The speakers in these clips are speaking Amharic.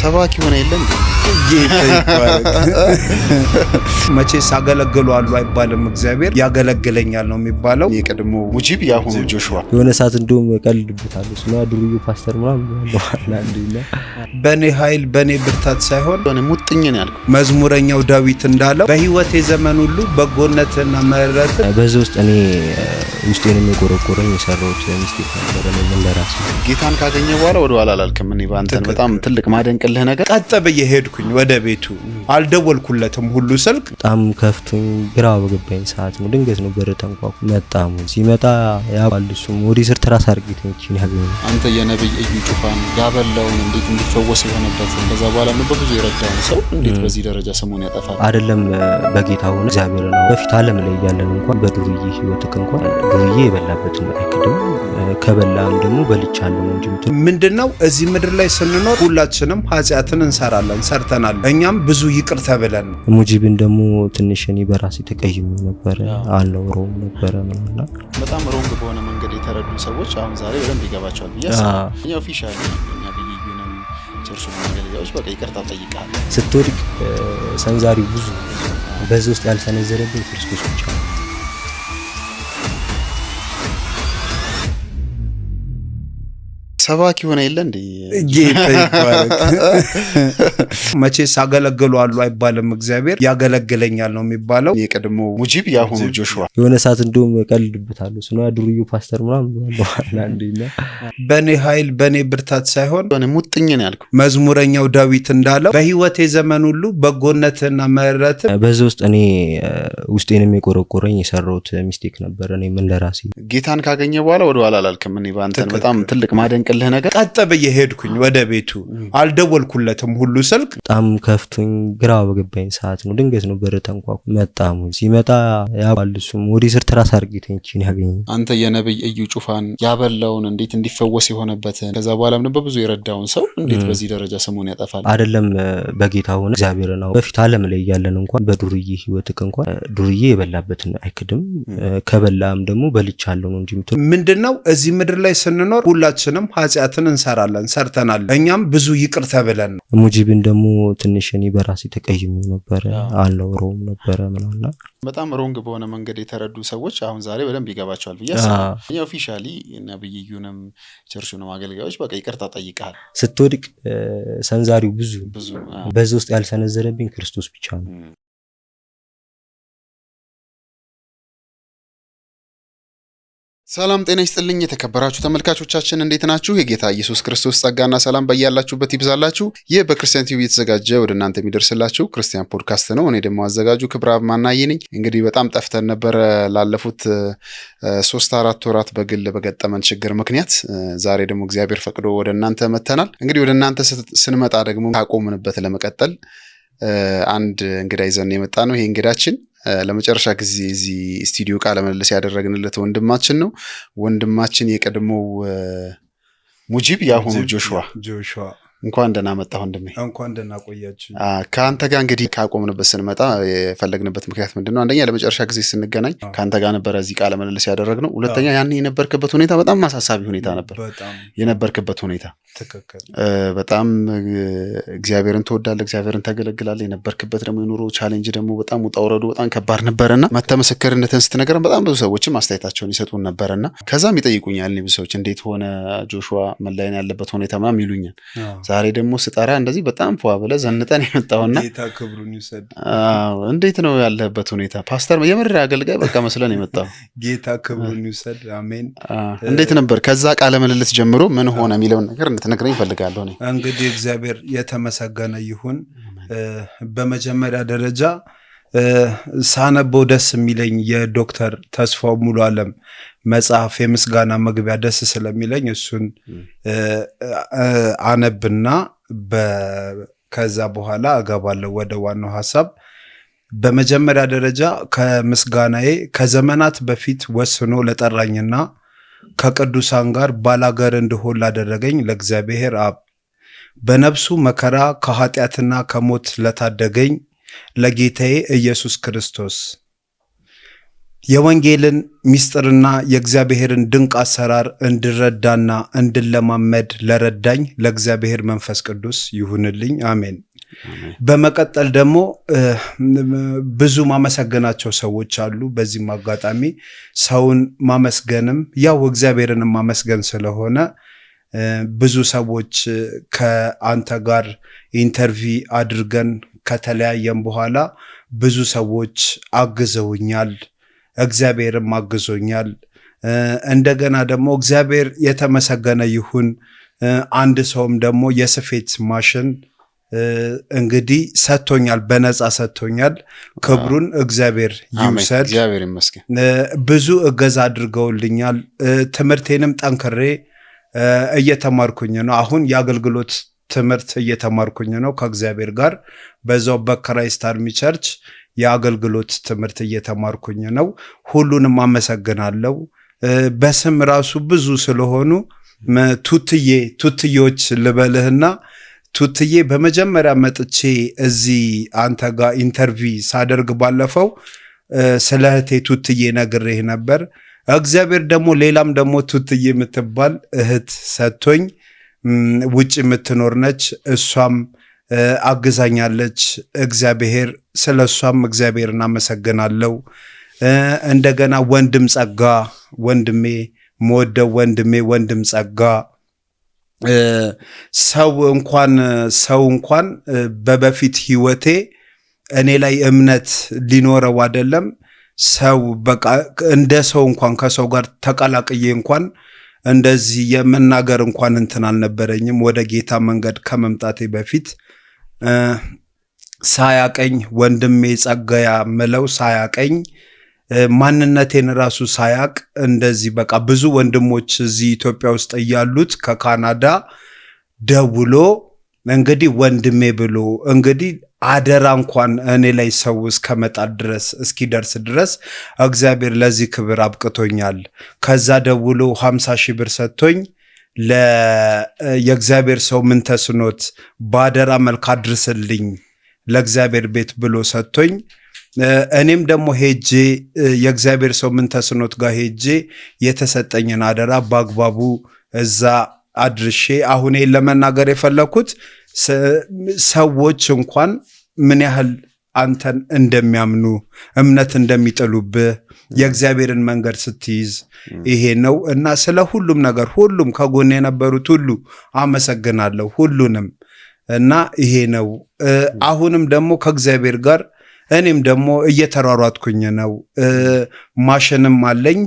ሰባኪ ሆነ የለ እንዴ? ጌታ ይባረክ። መቼስ አገለግሏል አይባልም፣ እግዚአብሔር ያገለግለኛል ነው የሚባለው። የቀድሞ ሙጂብ ያሁኑ ጆሹዋ የሆነ ሰዓት እንደውም ቀልድብታለሁ ስለ ድሩዩ ፓስተር ምናምን ያለው በኔ ኃይል በኔ ብርታት ሳይሆን ሆነ ሙጥኝ ነው ያልኩ። መዝሙረኛው ዳዊት እንዳለው በህይወቴ ዘመን ሁሉ በጎነትና ምሕረት በዚህ ውስጥ እኔ ውስጤንም የቆረቆረኝ የሰራሁት ሚስቴክ ነበር። እኔ እንደራሴ ጌታን ካገኘ በኋላ ወደ ኋላ አላልክም። እኔ ባንተን በጣም ትልቅ ማደንቅልህ ነገር ቀጥ ብዬ ሄድኩኝ ወደ ቤቱ። አልደወልኩለትም ሁሉ ስልክ በጣም ከፍቶኝ ግራ በገባኝ ሰዓት ነው ድንገት ነው በር ተንኳኩ። መጣሙ ሲመጣ ያባል እሱም ወዲ ስር ትራስ አርግተኝ ያገኘ አንተ የነብይ እዩ ጩፋን ያበላውን እንዴት እንዲፈወስ የሆነበት ከዛ በኋላ ነው በብዙ የረዳውን ሰው እንዴት በዚህ ደረጃ ስሙን ያጠፋል? አይደለም በጌታ ሆነ እግዚአብሔር ነው። በፊት ዓለም ላይ ያለን እንኳን በዱርዬ ህይወትክ እንኳን ዱርዬ የበላበትን አይክድም፣ ከበላም ደግሞ በልቻለሁ እንጂ ምንድነው እዚህ ምድር ላይ ስንኖር ሁላችንም ኃጢአትን እንሰራለን፣ ሰርተናል። እኛም ብዙ ይቅር ተብለን ሙጂብን ደግሞ ትንሽ እኔ በራሴ ተቀይሜ ነበር፣ አልኖረውም ነበር ምናምን በጣም ሮንግ በሆነ መንገድ የተረዱ ሰዎች አሁን ዛሬ በደንብ ይገባቸዋል ብዬ አስባለሁ። እኛ ኦፊሻሊ እኛ በየዩንም ቸርች ማገልገያዎች በቃ ይቅርታ ጠይቃል። ስትወድቅ ሰንዛሪው ብዙ በዚህ ውስጥ ያልሰነዘረብኝ ክርስቶስ ብቻ ነው። ሰባኪ ሆነ የለ እንዴ? ጌታ ይባረክ። መቼስ አገለግሏል አይባልም፣ እግዚአብሔር ያገለግለኛል ነው የሚባለው። የቀድሞ ሙጂብ ያሁኑ ጆሹዋ የሆነ ሰዓት እንደውም ቀልድብታለሁ ስለ ድሩዩ ፓስተር ምናምን በኔ ኃይል በኔ ብርታት ሳይሆን ሆነ ሙጥኝ ነው ያልኩ። መዝሙረኛው ዳዊት እንዳለው በህይወቴ ዘመን ሁሉ በጎነትና ምሕረት በዚህ ውስጥ እኔ ውስጤንም የቆረቆረኝ የሰራሁት ሚስቴክ ነበር። እኔም እንደራሴ ጌታን ካገኘ በኋላ ወደ ኋላ አላልክም። እኔ ባንተን በጣም ትልቅ ማደንቅልህ ነገር ቀጥ ብዬ ሄድኩኝ ወደ ቤቱ። አልደወልኩለትም ሁሉ ስልክ በጣም ከፍቶኝ ግራ በገባኝ ሰዓት ነው ድንገት ነው በር ተንኳኩ። መጣሙ ሲመጣ ያባል እሱም ወዲ ስር ትራስ አርግተኝ ያገኘ አንተ የነብይ እዩ ጩፋን ያበላውን እንዴት እንዲፈወስ የሆነበትን ከዛ በኋላ ነው በብዙ የረዳውን ሰው እንዴት በዚህ ደረጃ ስሙን ያጠፋል? አይደለም በጌታ ሆነ እግዚአብሔር ነው። በፊት ዓለም ላይ ያለን እንኳን በዱርዬ ህይወትክ እንኳን ዱርዬ የበላበትን አይክድም፣ ከበላም ደግሞ በልቻለሁ ነው እንጂ ምንድነው እዚህ ምድር ላይ ስንኖር ሁላችንም ኃጢአትን እንሰራለን፣ ሰርተናል። እኛም ብዙ ይቅር ተብለን ሙጂብን ደግሞ ትንሽ እኔ በራሴ ተቀይሜ ነበር፣ አልኖረውም ነበር ምናምን በጣም ሮንግ በሆነ መንገድ የተረዱ ሰዎች አሁን ዛሬ በደንብ ይገባቸዋል ብዬ አስባለሁ። እኛ ኦፊሻሊ ነብይ እዩንም ቸርቹንም አገልጋዮች በቃ ይቅርታ ጠይቃል። ስትወድቅ ሰንዛሪው ብዙ በዚህ ውስጥ ያልሰነዘረብኝ ክርስቶስ ብቻ ነው። ሰላም ጤና ይስጥልኝ የተከበራችሁ ተመልካቾቻችን እንዴት ናችሁ? የጌታ ኢየሱስ ክርስቶስ ጸጋና ሰላም በያላችሁበት ይብዛላችሁ። ይህ በክርስቲያን ቲቪ የተዘጋጀ ወደ እናንተ የሚደርስላችሁ ክርስቲያን ፖድካስት ነው። እኔ ደግሞ አዘጋጁ ክብረአብ ማናዬ ነኝ። እንግዲህ በጣም ጠፍተን ነበር ላለፉት 3-4 ወራት በግል በገጠመን ችግር ምክንያት። ዛሬ ደግሞ እግዚአብሔር ፈቅዶ ወደ እናንተ መተናል። እንግዲህ ወደ እናንተ ስንመጣ ደግሞ ካቆምንበት ለመቀጠል አንድ እንግዳ ይዘን የመጣ ነው። ይሄ እንግዳችን ለመጨረሻ ጊዜ እዚህ ስቱዲዮ ቃለ ምልልስ ያደረግንለት ወንድማችን ነው። ወንድማችን የቀድሞው ሙጂብ ያሁኑ ጆሹዋ እንኳን ደህና መጣህ ወንድሜ። እንኳን ደህና ቆያችሁ። ከአንተ ጋር እንግዲህ ካቆምንበት ስንመጣ የፈለግንበት ምክንያት ምንድነው? አንደኛ ለመጨረሻ ጊዜ ስንገናኝ ከአንተ ጋር ነበረ እዚህ ቃለ ምልልስ ያደረግነው። ሁለተኛ ያን የነበርክበት ሁኔታ በጣም ማሳሳቢ ሁኔታ ነበር። የነበርክበት ሁኔታ ትክክል። በጣም እግዚአብሔርን ትወዳለህ፣ እግዚአብሔርን ታገለግላለህ። የነበርክበት ደግሞ የኑሮ ቻሌንጅ ደግሞ በጣም ውጣ ውረዱ በጣም ከባድ ነበርና መተህ ምስክርነትን ስትነግረን በጣም ብዙ ሰዎችም አስተያየታቸውን ይሰጡን ነበርና ከዛም ይጠይቁኛል ብዙ ሰዎች እንዴት ሆነ ጆሹዋ መላየን ያለበት ሁኔታ ምናምን ይሉኛል። ዛሬ ደግሞ ስጠራ እንደዚህ በጣም ፏ ብለህ ዘንጠን የመጣውና ጌታ ክብሩን ይውሰድ። እንዴት ነው ያለበት ሁኔታ? ፓስተር የምር አገልጋይ በቃ መስለን የመጣው። ጌታ ክብሩን ይውሰድ። አሜን። እንዴት ነበር ከዛ ቃለ ምልልስ ጀምሮ ምን ሆነ የሚለውን ነገር እንድትነግረኝ እፈልጋለሁ። እንግዲህ እግዚአብሔር የተመሰገነ ይሁን። በመጀመሪያ ደረጃ ሳነበው ደስ የሚለኝ የዶክተር ተስፋው ሙሉ ዓለም መጽሐፍ የምስጋና መግቢያ ደስ ስለሚለኝ እሱን አነብና ከዛ በኋላ እገባለሁ ወደ ዋናው ሐሳብ። በመጀመሪያ ደረጃ ከምስጋናዬ ከዘመናት በፊት ወስኖ ለጠራኝና ከቅዱሳን ጋር ባላገር እንድሆን ላደረገኝ ለእግዚአብሔር አብ በነፍሱ መከራ ከኃጢአትና ከሞት ለታደገኝ ለጌታዬ ኢየሱስ ክርስቶስ የወንጌልን ሚስጥርና የእግዚአብሔርን ድንቅ አሰራር እንድረዳና እንድለማመድ ለረዳኝ ለእግዚአብሔር መንፈስ ቅዱስ ይሁንልኝ፣ አሜን። በመቀጠል ደግሞ ብዙ ማመሰገናቸው ሰዎች አሉ። በዚህም አጋጣሚ ሰውን ማመስገንም ያው እግዚአብሔርን ማመስገን ስለሆነ ብዙ ሰዎች ከአንተ ጋር ኢንተርቪው አድርገን ከተለያየም በኋላ ብዙ ሰዎች አግዘውኛል፣ እግዚአብሔርም አግዞኛል። እንደገና ደግሞ እግዚአብሔር የተመሰገነ ይሁን። አንድ ሰውም ደግሞ የስፌት ማሽን እንግዲህ ሰጥቶኛል፣ በነፃ ሰጥቶኛል። ክብሩን እግዚአብሔር ይውሰድ። እግዚአብሔር ይመስገን። ብዙ እገዛ አድርገውልኛል። ትምህርቴንም ጠንክሬ እየተማርኩኝ ነው። አሁን የአገልግሎት ትምህርት እየተማርኩኝ ነው ከእግዚአብሔር ጋር በዛው በክራይስት አርሚ ቸርች የአገልግሎት ትምህርት እየተማርኩኝ ነው። ሁሉንም አመሰግናለሁ። በስም ራሱ ብዙ ስለሆኑ ቱትዬዎች ልበልህና ቱትዬ በመጀመሪያ መጥቼ እዚህ አንተ ጋር ኢንተርቪው ሳደርግ ባለፈው ስለ እህቴ ቱትዬ ነግሬህ ነበር። እግዚአብሔር ደግሞ ሌላም ደግሞ ቱትዬ የምትባል እህት ሰጥቶኝ ውጭ የምትኖር ነች። እሷም አግዛኛለች። እግዚአብሔር ስለ እሷም እግዚአብሔር እናመሰግናለሁ። እንደገና ወንድም ጸጋ ወንድሜ መወደው ወንድም ጸጋ ሰው እንኳን በበፊት ህይወቴ እኔ ላይ እምነት ሊኖረው አይደለም ሰው በቃ እንደ ሰው እንኳን ከሰው ጋር ተቀላቅዬ እንኳን እንደዚህ የመናገር እንኳን እንትን አልነበረኝም። ወደ ጌታ መንገድ ከመምጣቴ በፊት ሳያቀኝ ወንድሜ ጸጋያ ምለው ሳያቀኝ ማንነቴን ራሱ ሳያቅ እንደዚህ በቃ ብዙ ወንድሞች እዚህ ኢትዮጵያ ውስጥ እያሉት ከካናዳ ደውሎ እንግዲህ ወንድሜ ብሎ እንግዲህ አደራ እንኳን እኔ ላይ ሰው እስከመጣ ድረስ እስኪደርስ ድረስ እግዚአብሔር ለዚህ ክብር አብቅቶኛል። ከዛ ደውሎ 50,000 ብር ሰጥቶኝ የእግዚአብሔር ሰው ምን ተስኖት ባደራ መልክ አድርስልኝ ለእግዚአብሔር ቤት ብሎ ሰጥቶኝ እኔም ደግሞ ሄጄ የእግዚአብሔር ሰው ምን ተስኖት ጋር ሄጄ የተሰጠኝን አደራ በአግባቡ እዛ አድርሼ አሁን ለመናገር የፈለኩት ሰዎች እንኳን ምን ያህል አንተን እንደሚያምኑ እምነት እንደሚጥሉብህ የእግዚአብሔርን መንገድ ስትይዝ ይሄ ነው እና ስለ ሁሉም ነገር ሁሉም ከጎን የነበሩት ሁሉ አመሰግናለሁ ሁሉንም እና ይሄ ነው። አሁንም ደግሞ ከእግዚአብሔር ጋር እኔም ደግሞ እየተሯሯጥኩኝ ነው። ማሽንም አለኝ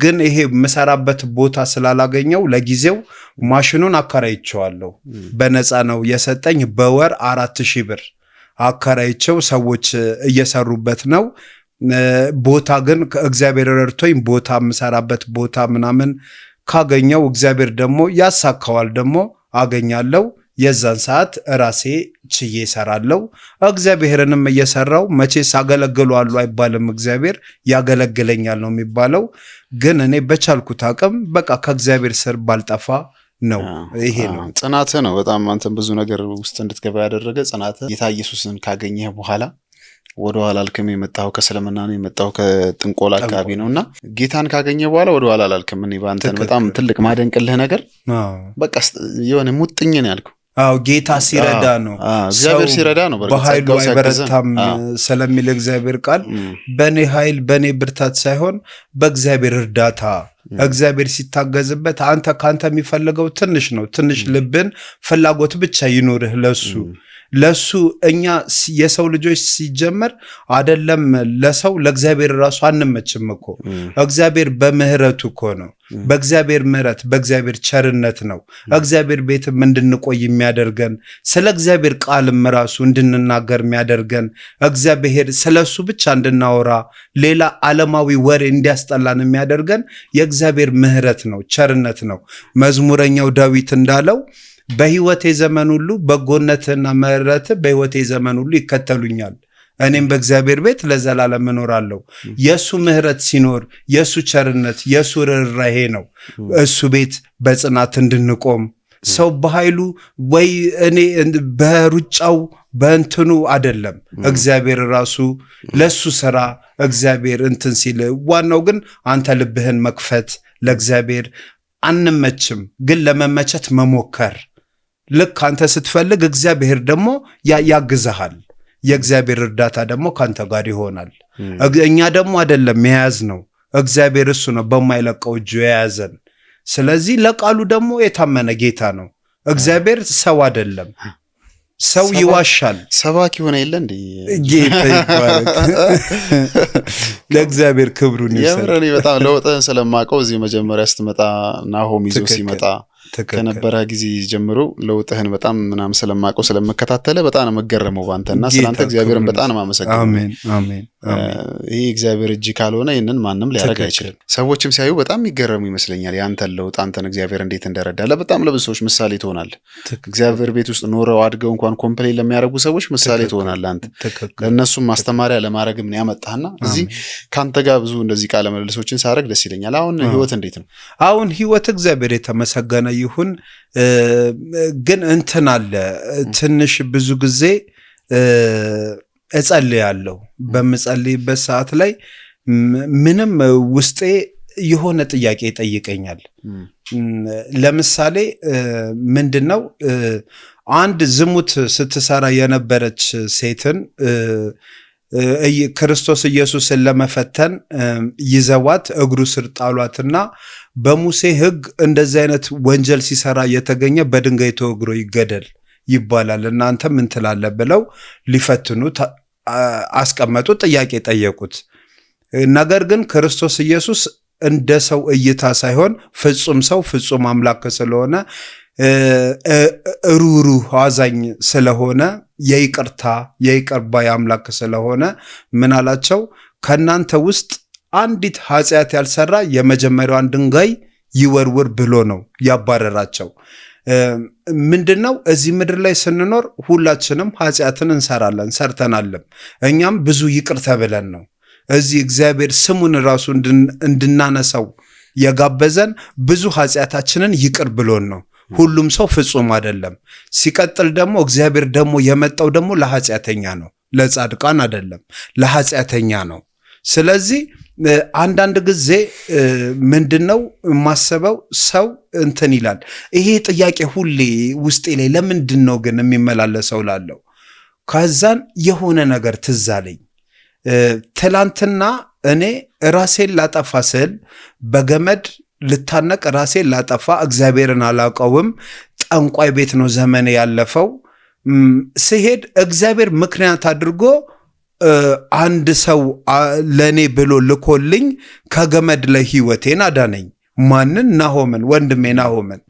ግን ይሄ መሰራበት ቦታ ስላላገኘው ለጊዜው ማሽኑን አከራይቼዋለሁ። በነፃ ነው የሰጠኝ። በወር 4,000 ብር አከራይቼው ሰዎች እየሰሩበት ነው። ቦታ ግን እግዚአብሔር ረድቶኝ ቦታ የምሰራበት ቦታ ምናምን ካገኘው እግዚአብሔር ደግሞ ያሳካዋል፣ ደግሞ አገኛለሁ። የዛን ሰዓት ራሴ ችዬ እሰራለሁ። እግዚአብሔርንም እየሰራው መቼስ አገለግለዋለሁ አይባልም፣ እግዚአብሔር ያገለግለኛል ነው የሚባለው። ግን እኔ በቻልኩት አቅም በቃ ከእግዚአብሔር ስር ባልጠፋ ነው። ይሄ ነው ጽናትህ ነው። በጣም አንተም ብዙ ነገር ውስጥ እንድትገባ ያደረገ ጽናትህ። ጌታ ኢየሱስን ካገኘህ በኋላ ወደኋላ አልክም። የመጣው ከእስልምና ነው፣ የመጣው ከጥንቆላ አካባቢ ነውና ጌታን ካገኘ በኋላ ወደኋላ አላልክም። እኔ ባንተን በጣም ትልቅ ማደንቅልህ ነገር በቃ የሆነ ሙጥኝ ነው ያልኩ። አዎ ጌታ ሲረዳ ነው፣ እግዚአብሔር ሲረዳ ነው። በኃይሉ አይበረታም ስለሚል እግዚአብሔር ቃል በኔ ኃይል በኔ ብርታት ሳይሆን በእግዚአብሔር እርዳታ እግዚአብሔር ሲታገዝበት አንተ ካንተ የሚፈልገው ትንሽ ነው። ትንሽ ልብን ፍላጎት ብቻ ይኖርህ ለሱ እኛ የሰው ልጆች ሲጀመር አይደለም ለሰው ለእግዚአብሔር ራሱ አንመችም እኮ። እግዚአብሔር በምህረቱ እኮ ነው። በእግዚአብሔር ምህረት በእግዚአብሔር ቸርነት ነው እግዚአብሔር ቤትም እንድንቆይ የሚያደርገን፣ ስለ እግዚአብሔር ቃልም ራሱ እንድንናገር የሚያደርገን፣ እግዚአብሔር ስለሱ ብቻ እንድናወራ ሌላ ዓለማዊ ወሬ እንዲያስጠላን የሚያደርገን የእግዚአብሔር ምህረት ነው፣ ቸርነት ነው። መዝሙረኛው ዳዊት እንዳለው በህይወቴ ዘመን ሁሉ በጎነትና ምህረት በህይወቴ ዘመን ሁሉ ይከተሉኛል፣ እኔም በእግዚአብሔር ቤት ለዘላለም እኖራለሁ። የሱ ምህረት ሲኖር የሱ ቸርነት የሱ ርኅራኄ ነው እሱ ቤት በጽናት እንድንቆም ሰው በኃይሉ ወይ እኔ በሩጫው በእንትኑ አይደለም። እግዚአብሔር ራሱ ለሱ ስራ እግዚአብሔር እንትን ሲል፣ ዋናው ግን አንተ ልብህን መክፈት ለእግዚአብሔር። አንመችም ግን ለመመቸት መሞከር። ልክ አንተ ስትፈልግ እግዚአብሔር ደግሞ ያግዝሃል። የእግዚአብሔር እርዳታ ደግሞ ካንተ ጋር ይሆናል። እኛ ደግሞ አይደለም የያዝ ነው እግዚአብሔር፣ እሱ ነው በማይለቀው እጁ የያዘን። ስለዚህ ለቃሉ ደግሞ የታመነ ጌታ ነው እግዚአብሔር፣ ሰው አይደለም። ሰው ይዋሻል። ሰባኪ ሆነ የለ እንዴ? ጌታ ይባረክ። ለእግዚአብሔር ክብሩን ይሰጥ። የምረኔ በጣም ለውጥህን ስለማውቀው እዚህ መጀመሪያ ስትመጣ ናሆም ይዞ ሲመጣ ከነበረ ጊዜ ጀምሮ ለውጥህን በጣም ምናምን ስለማውቀው ስለመከታተለ በጣም መገረመው ባንተና ስላንተ እግዚአብሔርን በጣም ማመሰግናለሁ። አሜን አሜን። ይሄ እግዚአብሔር እጅ ካልሆነ ይሄንን ማንም ሊያደርግ አይችልም። ሰዎችም ሲያዩ በጣም የሚገረሙ ይመስለኛል ያንተን ለውጥ፣ አንተን እግዚአብሔር እንዴት እንደረዳለ በጣም ለብዙ ሰዎች ምሳሌ ትሆናለህ። እግዚአብሔር ቤት ውስጥ ኖረው አድገው እንኳን ኮምፕሌን ለሚያደርጉ ሰዎች ምሳሌ ትሆናለህ አንተ። ለእነሱም ማስተማሪያ ለማድረግም ነው ያመጣህና እዚህ ከአንተ ጋር ብዙ እንደዚህ ቃለ መልሶችን ሳደርግ ደስ ይለኛል። አሁን ህይወት እንዴት ነው? አሁን ህይወት እግዚአብሔር የተመሰገነ ይሁን። ግን እንትን አለ ትንሽ ብዙ ጊዜ እጸልያለሁ። በምጸልይበት ሰዓት ላይ ምንም ውስጤ የሆነ ጥያቄ ይጠይቀኛል። ለምሳሌ ምንድነው አንድ ዝሙት ስትሰራ የነበረች ሴትን ክርስቶስ ኢየሱስን ለመፈተን ይዘዋት እግሩ ስር ጣሏትና በሙሴ ሕግ እንደዚህ አይነት ወንጀል ሲሰራ የተገኘ በድንጋይ ተወግሮ ይገደል ይባላል፣ እናንተ ምን ትላለህ ብለው ሊፈትኑት አስቀመጡ። ጥያቄ ጠየቁት። ነገር ግን ክርስቶስ ኢየሱስ እንደ ሰው እይታ ሳይሆን ፍጹም ሰው ፍጹም አምላክ ስለሆነ ሩህሩህ አዛኝ ስለሆነ የይቅር ባይ አምላክ ስለሆነ ምን አላቸው? ከእናንተ ውስጥ አንዲት ኃጢአት ያልሰራ የመጀመሪያዋን ድንጋይ ይወርውር ብሎ ነው ያባረራቸው። ምንድነው እዚህ ምድር ላይ ስንኖር ሁላችንም ኃጢአትን እንሰራለን፣ ሰርተናልም። እኛም ብዙ ይቅር ተብለን ነው እዚህ እግዚአብሔር ስሙን ራሱ እንድናነሳው የጋበዘን። ብዙ ኃጢአታችንን ይቅር ብሎን ነው። ሁሉም ሰው ፍጹም አይደለም። ሲቀጥል ደግሞ እግዚአብሔር ደግሞ የመጣው ደግሞ ለኃጢአተኛ ነው፣ ለጻድቃን አይደለም፣ ለኃጢአተኛ ነው። ስለዚህ አንዳንድ ጊዜ ምንድነው የማስበው ሰው እንትን ይላል። ይሄ ጥያቄ ሁሌ ውስጤ ላይ ለምንድነው ግን የሚመላለሰው ላለው። ከዛን የሆነ ነገር ትዝ አለኝ። ትላንትና እኔ ራሴን ላጠፋ ስል በገመድ ልታነቅ ራሴን ላጠፋ እግዚአብሔርን አላውቀውም። ጠንቋይ ቤት ነው ዘመኔ ያለፈው። ስሄድ እግዚአብሔር ምክንያት አድርጎ አንድ ሰው ለኔ ብሎ ልኮልኝ ከገመድ ላይ ህይወቴን አዳነኝ። ማንን? ናሆምን፣ ወንድሜ ናሆምን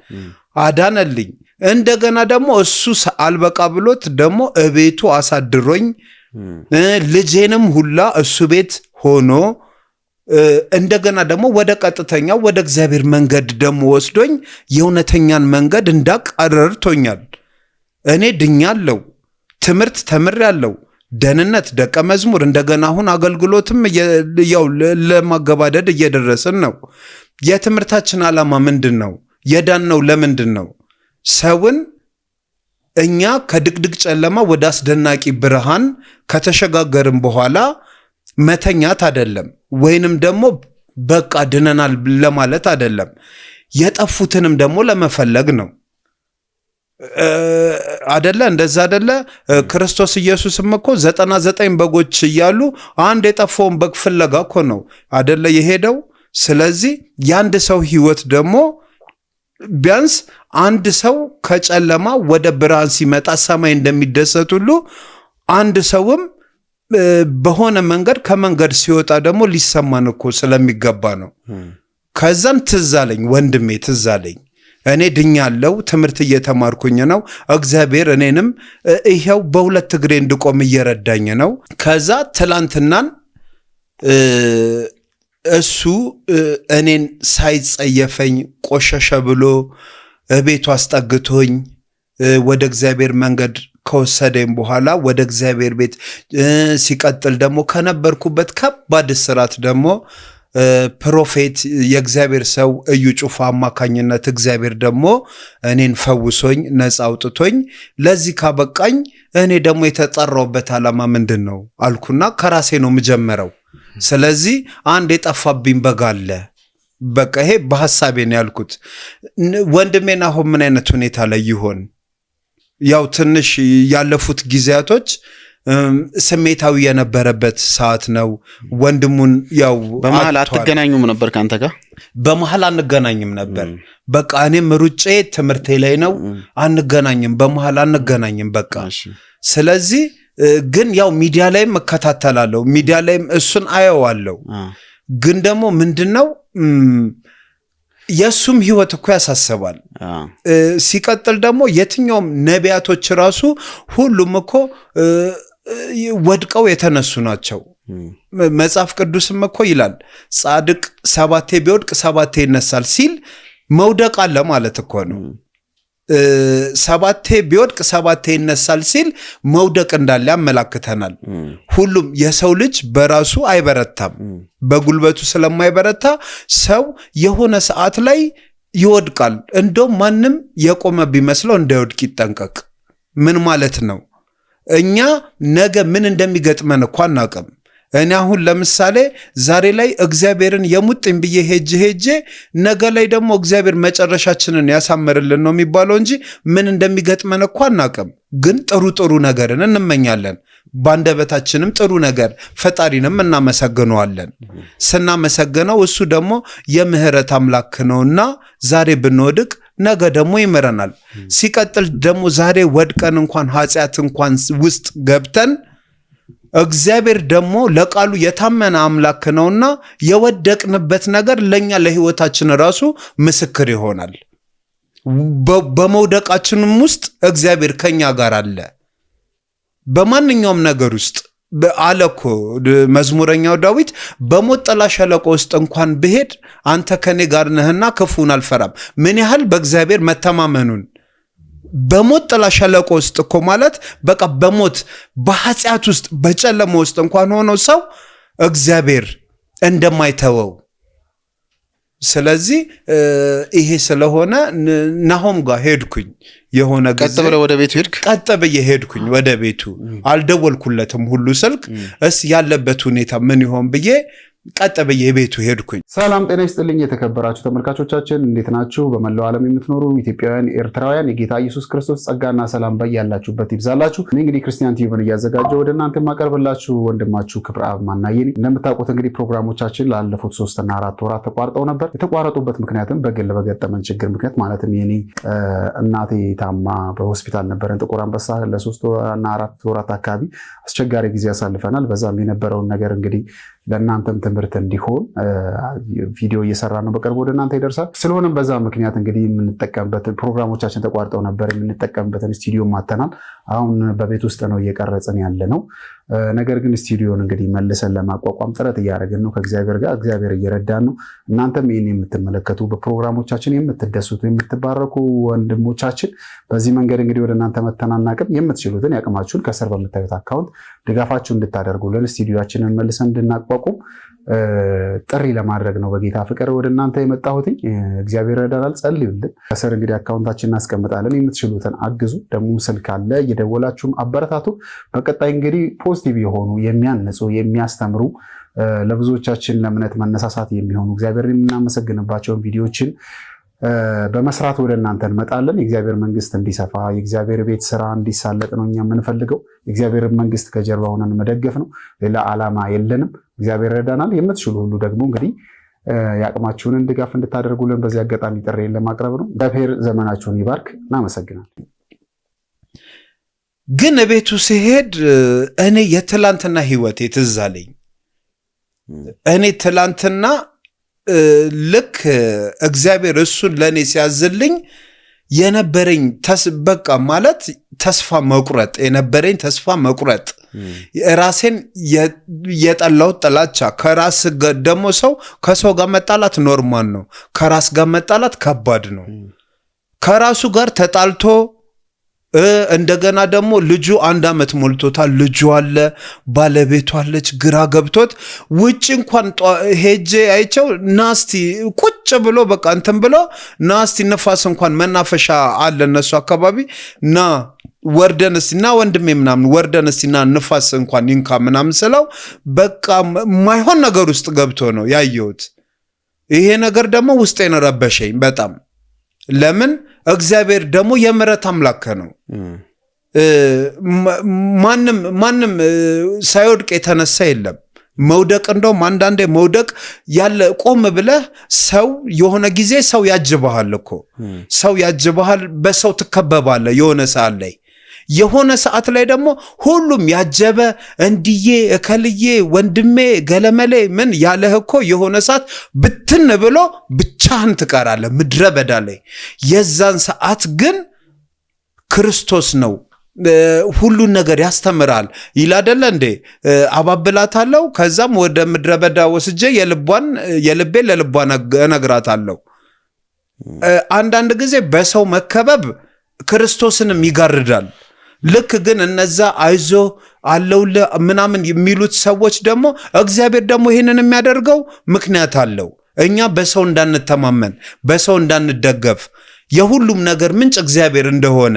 አዳነልኝ። እንደገና ደግሞ እሱ አልበቃ ብሎት ደግሞ እቤቱ አሳድሮኝ ልጄንም ሁላ እሱ ቤት ሆኖ እንደገና ደግሞ ወደ ቀጥተኛው ወደ እግዚአብሔር መንገድ ደግሞ ወስዶኝ የእውነተኛን መንገድ እንዳቅ አረድቶኛል። እኔ ድኛለሁ፣ ትምህርት ተምሬያለሁ፣ ደህንነት፣ ደቀ መዝሙር፣ እንደገና አሁን አገልግሎትም ያው ለማገባደድ እየደረስን ነው። የትምህርታችን ዓላማ ምንድን ነው? የዳነው ለምንድን ነው? ሰውን እኛ ከድቅድቅ ጨለማ ወደ አስደናቂ ብርሃን ከተሸጋገርን በኋላ መተኛት አይደለም፣ ወይንም ደግሞ በቃ ድነናል ለማለት አይደለም። የጠፉትንም ደግሞ ለመፈለግ ነው አደለ? እንደዛ አደለ? ክርስቶስ ኢየሱስም እኮ 99 በጎች እያሉ አንድ የጠፋውን በግ ፍለጋ እኮ ነው አደለ የሄደው። ስለዚህ የአንድ ሰው ህይወት ደግሞ ቢያንስ አንድ ሰው ከጨለማ ወደ ብርሃን ሲመጣ ሰማይ እንደሚደሰት ሁሉ አንድ ሰውም በሆነ መንገድ ከመንገድ ሲወጣ ደግሞ ሊሰማን እኮ ስለሚገባ ነው። ከዛም ትዝ አለኝ ወንድሜ፣ ትዝ አለኝ እኔ ድኛለሁ፣ ትምህርት እየተማርኩኝ ነው። እግዚአብሔር እኔንም ይሄው በሁለት እግሬ እንድቆም እየረዳኝ ነው። ከዛ ትላንትናን እሱ እኔን ሳይጸየፈኝ ቆሸሸ ብሎ ቤቱ አስጠግቶኝ ወደ እግዚአብሔር መንገድ ከወሰደኝ በኋላ ወደ እግዚአብሔር ቤት ሲቀጥል ደግሞ ከነበርኩበት ከባድ እስራት ደግሞ ፕሮፌት የእግዚአብሔር ሰው እዩ ጩፋ አማካኝነት እግዚአብሔር ደግሞ እኔን ፈውሶኝ ነፃ አውጥቶኝ ለዚህ ካበቃኝ እኔ ደግሞ የተጠራውበት ዓላማ ምንድነው አልኩና ከራሴ ነው የምጀምረው። ስለዚህ አንድ የጠፋብኝ በግ አለ። በቃ ይሄ በሐሳቤ ነው ያልኩት። ወንድሜና አሁን ምን አይነት ሁኔታ ላይ ይሆን? ያው ትንሽ ያለፉት ጊዜያቶች ስሜታዊ የነበረበት ሰዓት ነው። ወንድሙን ያው በመሃል አትገናኙም ነበር ካንተ ጋር? በመሃል አንገናኝም ነበር። በቃ እኔም ሩጬ ትምህርቴ ላይ ነው። አንገናኝም፣ በመሃል አንገናኝም በቃ። ስለዚህ ግን ያው ሚዲያ ላይም እከታተላለሁ፣ ሚዲያ ላይም እሱን አየዋለሁ። ግን ደግሞ ምንድነው የሱም ህይወት እኮ ያሳስባል። ሲቀጥል ደግሞ የትኛውም ነቢያቶች ራሱ ሁሉም እኮ ወድቀው የተነሱ ናቸው። መጽሐፍ ቅዱስም እኮ ይላል ጻድቅ 7 ቢወድቅ 7 ይነሳል ሲል መውደቅ አለ ማለት እኮ ነው። 7 ቢወድቅ 7 ይነሳል ሲል መውደቅ እንዳለ ያመላክተናል። ሁሉም የሰው ልጅ በራሱ አይበረታም። በጉልበቱ ስለማይበረታ ሰው የሆነ ሰዓት ላይ ይወድቃል። እንደውም ማንም የቆመ ቢመስለው እንዳይወድቅ ይጠንቀቅ። ምን ማለት ነው? እኛ ነገ ምን እንደሚገጥመን እኮ አናውቅም። እኔ አሁን ለምሳሌ ዛሬ ላይ እግዚአብሔርን የሙጥኝ ብዬ ሄጄ ነገ ላይ ደግሞ እግዚአብሔር መጨረሻችንን ያሳምርልን ነው የሚባለው እንጂ ምን እንደሚገጥመን እኮ አናውቅም። ግን ጥሩ ነገርን እንመኛለን። ባንደበታችንም ጥሩ ነገር ፈጣሪንም እናመሰግነዋለን። ስናመሰግነው እሱ ደግሞ የምህረት አምላክ ነውና ዛሬ ብንወድቅ ነገ ደግሞ ይምረናል። ሲቀጥል ደግሞ ዛሬ ወድቀን እንኳን ኃጢአት እንኳን ውስጥ ገብተን እግዚአብሔር ደግሞ ለቃሉ የታመነ አምላክ ነውና የወደቅንበት ነገር ለኛ ለህይወታችን ራሱ ምስክር ይሆናል። በመውደቃችንም ውስጥ እግዚአብሔር ከኛ ጋር አለ። በማንኛውም ነገር ውስጥ አለኮ መዝሙረኛው ዳዊት በሞት ጥላ ሸለቆ ውስጥ እንኳን ብሄድ አንተ ከኔ ጋር ነህና ክፉን አልፈራም። ምን ያህል በእግዚአብሔር መተማመኑን በሞት ጥላ ሸለቆ ውስጥ እኮ ማለት በቃ በሞት በኃጢአት ውስጥ በጨለማ ውስጥ እንኳን ሆኖ ሰው እግዚአብሔር እንደማይተወው። ስለዚህ ይሄ ስለሆነ ናሆም ጋር ሄድኩኝ። የሆነ ጊዜ ቀጥ ብለህ ወደ ቤቱ ሄድክ? ቀጥ ብዬ ሄድኩኝ ወደ ቤቱ። አልደወልኩለትም ሁሉ ስልክ ያለበት ሁኔታ ምን ይሆን ብዬ ቀጥ ብዬ ቤቱ ሄድኩኝ። ሰላም ጤና ይስጥልኝ የተከበራችሁ ተመልካቾቻችን እንዴት ናችሁ? በመላው ዓለም የምትኖሩ ኢትዮጵያውያን፣ ኤርትራውያን የጌታ ኢየሱስ ክርስቶስ ጸጋና ሰላም በያላችሁበት ይብዛላችሁ። እኔ እንግዲህ ክርስቲያን ቲቪን እያዘጋጀው ወደ እናንተ ማቀርብላችሁ ወንድማችሁ ክብረአብ ማናዬ ነኝ። እንደምታውቁት እንግዲህ ፕሮግራሞቻችን ላለፉት 3 እና 4 ወራት ተቋርጠው ነበር። የተቋረጡበት ምክንያትም በግል በገጠመን ችግር ምክንያት ማለትም የኔ እናቴ ታማ በሆስፒታል ነበረን ጥቁር አንበሳ ለ3 እና 4 ወራት አካባቢ አስቸጋሪ ጊዜ ያሳልፈናል። በዛም የነበረውን ነገር እንግዲህ ለእናንተም ትምህርት እንዲሆን ቪዲዮ እየሰራ ነው፣ በቅርቡ ወደ እናንተ ይደርሳል። ስለሆነም በዛ ምክንያት እንግዲህ የምንጠቀምበት ፕሮግራሞቻችን ተቋርጠው ነበር። የምንጠቀምበትን ስቱዲዮ ማተናል። አሁን በቤት ውስጥ ነው እየቀረጽን ያለ ነው። ነገር ግን ስቱዲዮን እንግዲህ መልሰን ለማቋቋም ጥረት እያደረግን ነው ከእግዚአብሔር ጋር። እግዚአብሔር እየረዳን ነው። እናንተም ይህን የምትመለከቱ በፕሮግራሞቻችን የምትደሱት የምትባረኩ ወንድሞቻችን በዚህ መንገድ እንግዲህ ወደ እናንተ መተናናቅም የምትችሉትን ያቅማችሁን ከስር በምታዩት አካውንት ድጋፋችሁ እንድታደርጉልን ስቱዲዮችንን መልሰን እንድናቋቁም ጥሪ ለማድረግ ነው በጌታ ፍቅር ወደ እናንተ የመጣሁት። እግዚአብሔር ይረዳናል። ጸልዩልን። ከስር እንግዲህ አካውንታችንን እናስቀምጣለን። የምትችሉትን አግዙ። ደግሞ ስልክ አለ፣ እየደወላችሁም አበረታቱ። በቀጣይ እንግዲህ ፖዚቲቭ የሆኑ የሚያንጹ የሚያስተምሩ ለብዙዎቻችን ለእምነት መነሳሳት የሚሆኑ እግዚአብሔርን የምናመሰግንባቸውን ቪዲዮዎችን በመስራት ወደ እናንተ እንመጣለን። የእግዚአብሔር መንግስት እንዲሰፋ የእግዚአብሔር ቤት ስራ እንዲሳለጥ ነው እኛ የምንፈልገው። የእግዚአብሔር መንግስት ከጀርባ ሆነን መደገፍ ነው። ሌላ ዓላማ የለንም። እግዚአብሔር ይረዳናል። የምትችሉ ሁሉ ደግሞ እንግዲህ የአቅማችሁንን ድጋፍ እንድታደርጉልን በዚህ አጋጣሚ ጥሬን ለማቅረብ ነው። እግዚአብሔር ዘመናችሁን ይባርክ። እናመሰግናለን። ግን ቤቱ ሲሄድ እኔ የትላንትና ህይወቴ ትዝ አለኝ። እኔ ትላንትና ልክ እግዚአብሔር እሱን ለእኔ ሲያዝልኝ የነበረኝ በቃ ማለት ተስፋ መቁረጥ የነበረኝ ተስፋ መቁረጥ፣ ራሴን የጠላሁት ጥላቻ። ከራስ ደግሞ ሰው ከሰው ጋር መጣላት ኖርማል ነው፣ ከራስ ጋር መጣላት ከባድ ነው። ከራሱ ጋር ተጣልቶ እንደገና ደግሞ ልጁ 1 ዓመት ሞልቶታል። ልጁ አለ፣ ባለቤቱ አለች። ግራ ገብቶት ውጭ እንኳን ሄጄ አይቸው ናስቲ ቁጭ ብሎ በቃ እንትን ብሎ ናስቲ ንፋስ እንኳን መናፈሻ አለ እነሱ አካባቢ ና ወርደን እስቲ ና ወንድሜ ምናምን ወርደን እስቲ ና ንፋስ እንኳን ይንካ ምናምን ስለው በቃ ማይሆን ነገር ውስጥ ገብቶ ነው ያየሁት። ይሄ ነገር ደግሞ ውስጤን ረበሸኝ በጣም። ለምን እግዚአብሔር ደግሞ የምሕረት አምላክ ነው። ማንም ሳይወድቅ የተነሳ የለም። መውደቅ እንደውም አንዳንዴ መውደቅ ያለ ቆም ብለህ ሰው የሆነ ጊዜ ሰው ያጅብሃል እኮ ሰው ያጅብሃል፣ በሰው ትከበባለህ የሆነ ሰዓት ላይ። የሆነ ሰዓት ላይ ደግሞ ሁሉም ያጀበ እንዲዬ እከልዬ ወንድሜ ገለመሌ ምን ያለህ እኮ የሆነ ሰዓት ብትን ብሎ ብቻህን ትቀራለህ ምድረ በዳ ላይ። የዛን ሰዓት ግን ክርስቶስ ነው ሁሉን ነገር ያስተምራል ይላደለ እንዴ? አባብላታለሁ ከዛም ወደ ምድረ በዳ ወስጄ የልቤን ለልቧን እነግራታለሁ። አንዳንድ ጊዜ በሰው መከበብ ክርስቶስንም ይጋርዳል። ልክ ግን እነዛ አይዞ አለውለ ምናምን የሚሉት ሰዎች ደግሞ እግዚአብሔር ደግሞ ይህንን የሚያደርገው ምክንያት አለው። እኛ በሰው እንዳንተማመን፣ በሰው እንዳንደገፍ፣ የሁሉም ነገር ምንጭ እግዚአብሔር እንደሆነ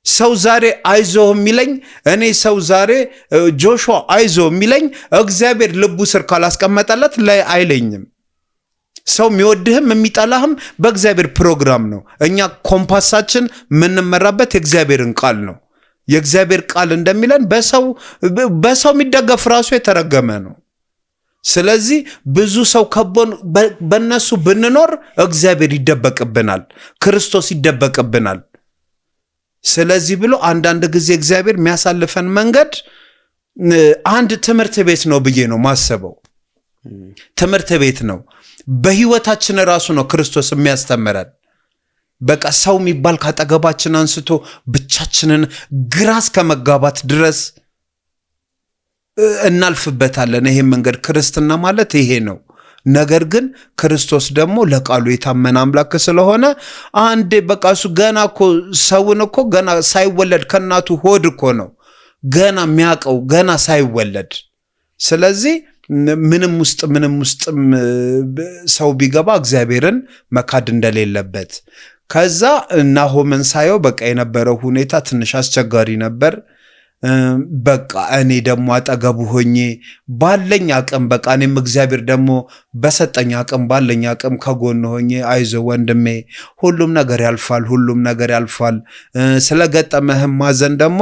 ሰው ዛሬ አይዞ የሚለኝ እኔ ሰው ዛሬ ጆሹዋ አይዞ የሚለኝ እግዚአብሔር ልቡ ስር ካላስቀመጠለት ላይ አይለኝም። ሰው የሚወድህም የሚጠላህም በእግዚአብሔር ፕሮግራም ነው። እኛ ኮምፓሳችን የምንመራበት የእግዚአብሔርን ቃል ነው። የእግዚአብሔር ቃል እንደሚለን በሰው የሚደገፍ ራሱ የተረገመ ነው። ስለዚህ ብዙ ሰው ከቦን በእነሱ ብንኖር እግዚአብሔር ይደበቅብናል፣ ክርስቶስ ይደበቅብናል። ስለዚህ ብሎ አንዳንድ ጊዜ እግዚአብሔር የሚያሳልፈን መንገድ አንድ ትምህርት ቤት ነው ብዬ ነው ማሰበው። ትምህርት ቤት ነው። በህይወታችን ራሱ ነው ክርስቶስ የሚያስተምረን። በቃ ሰው የሚባል ካጠገባችን አንስቶ ብቻችንን ግራ እስከ መጋባት ድረስ እናልፍበታለን። ይሄ መንገድ ክርስትና ማለት ይሄ ነው። ነገር ግን ክርስቶስ ደግሞ ለቃሉ የታመነ አምላክ ስለሆነ አንዴ በቃ እሱ ገና እኮ ሰውን እኮ ገና ሳይወለድ ከእናቱ ሆድ እኮ ነው ገና የሚያውቀው ገና ሳይወለድ። ስለዚህ ምንም ውስጥ ሰው ቢገባ እግዚአብሔርን መካድ እንደሌለበት። ከዛ ናሆምን ሳየው በቃ የነበረው ሁኔታ ትንሽ አስቸጋሪ ነበር። በቃ እኔ ደግሞ አጠገቡ ሆኜ ባለኝ አቅም በቃ እኔም እግዚአብሔር ደግሞ በሰጠኝ አቅም ባለኝ አቅም ከጎን ሆኜ አይዞ ወንድሜ ሁሉም ነገር ያልፋል፣ ስለገጠመህም ማዘን ደግሞ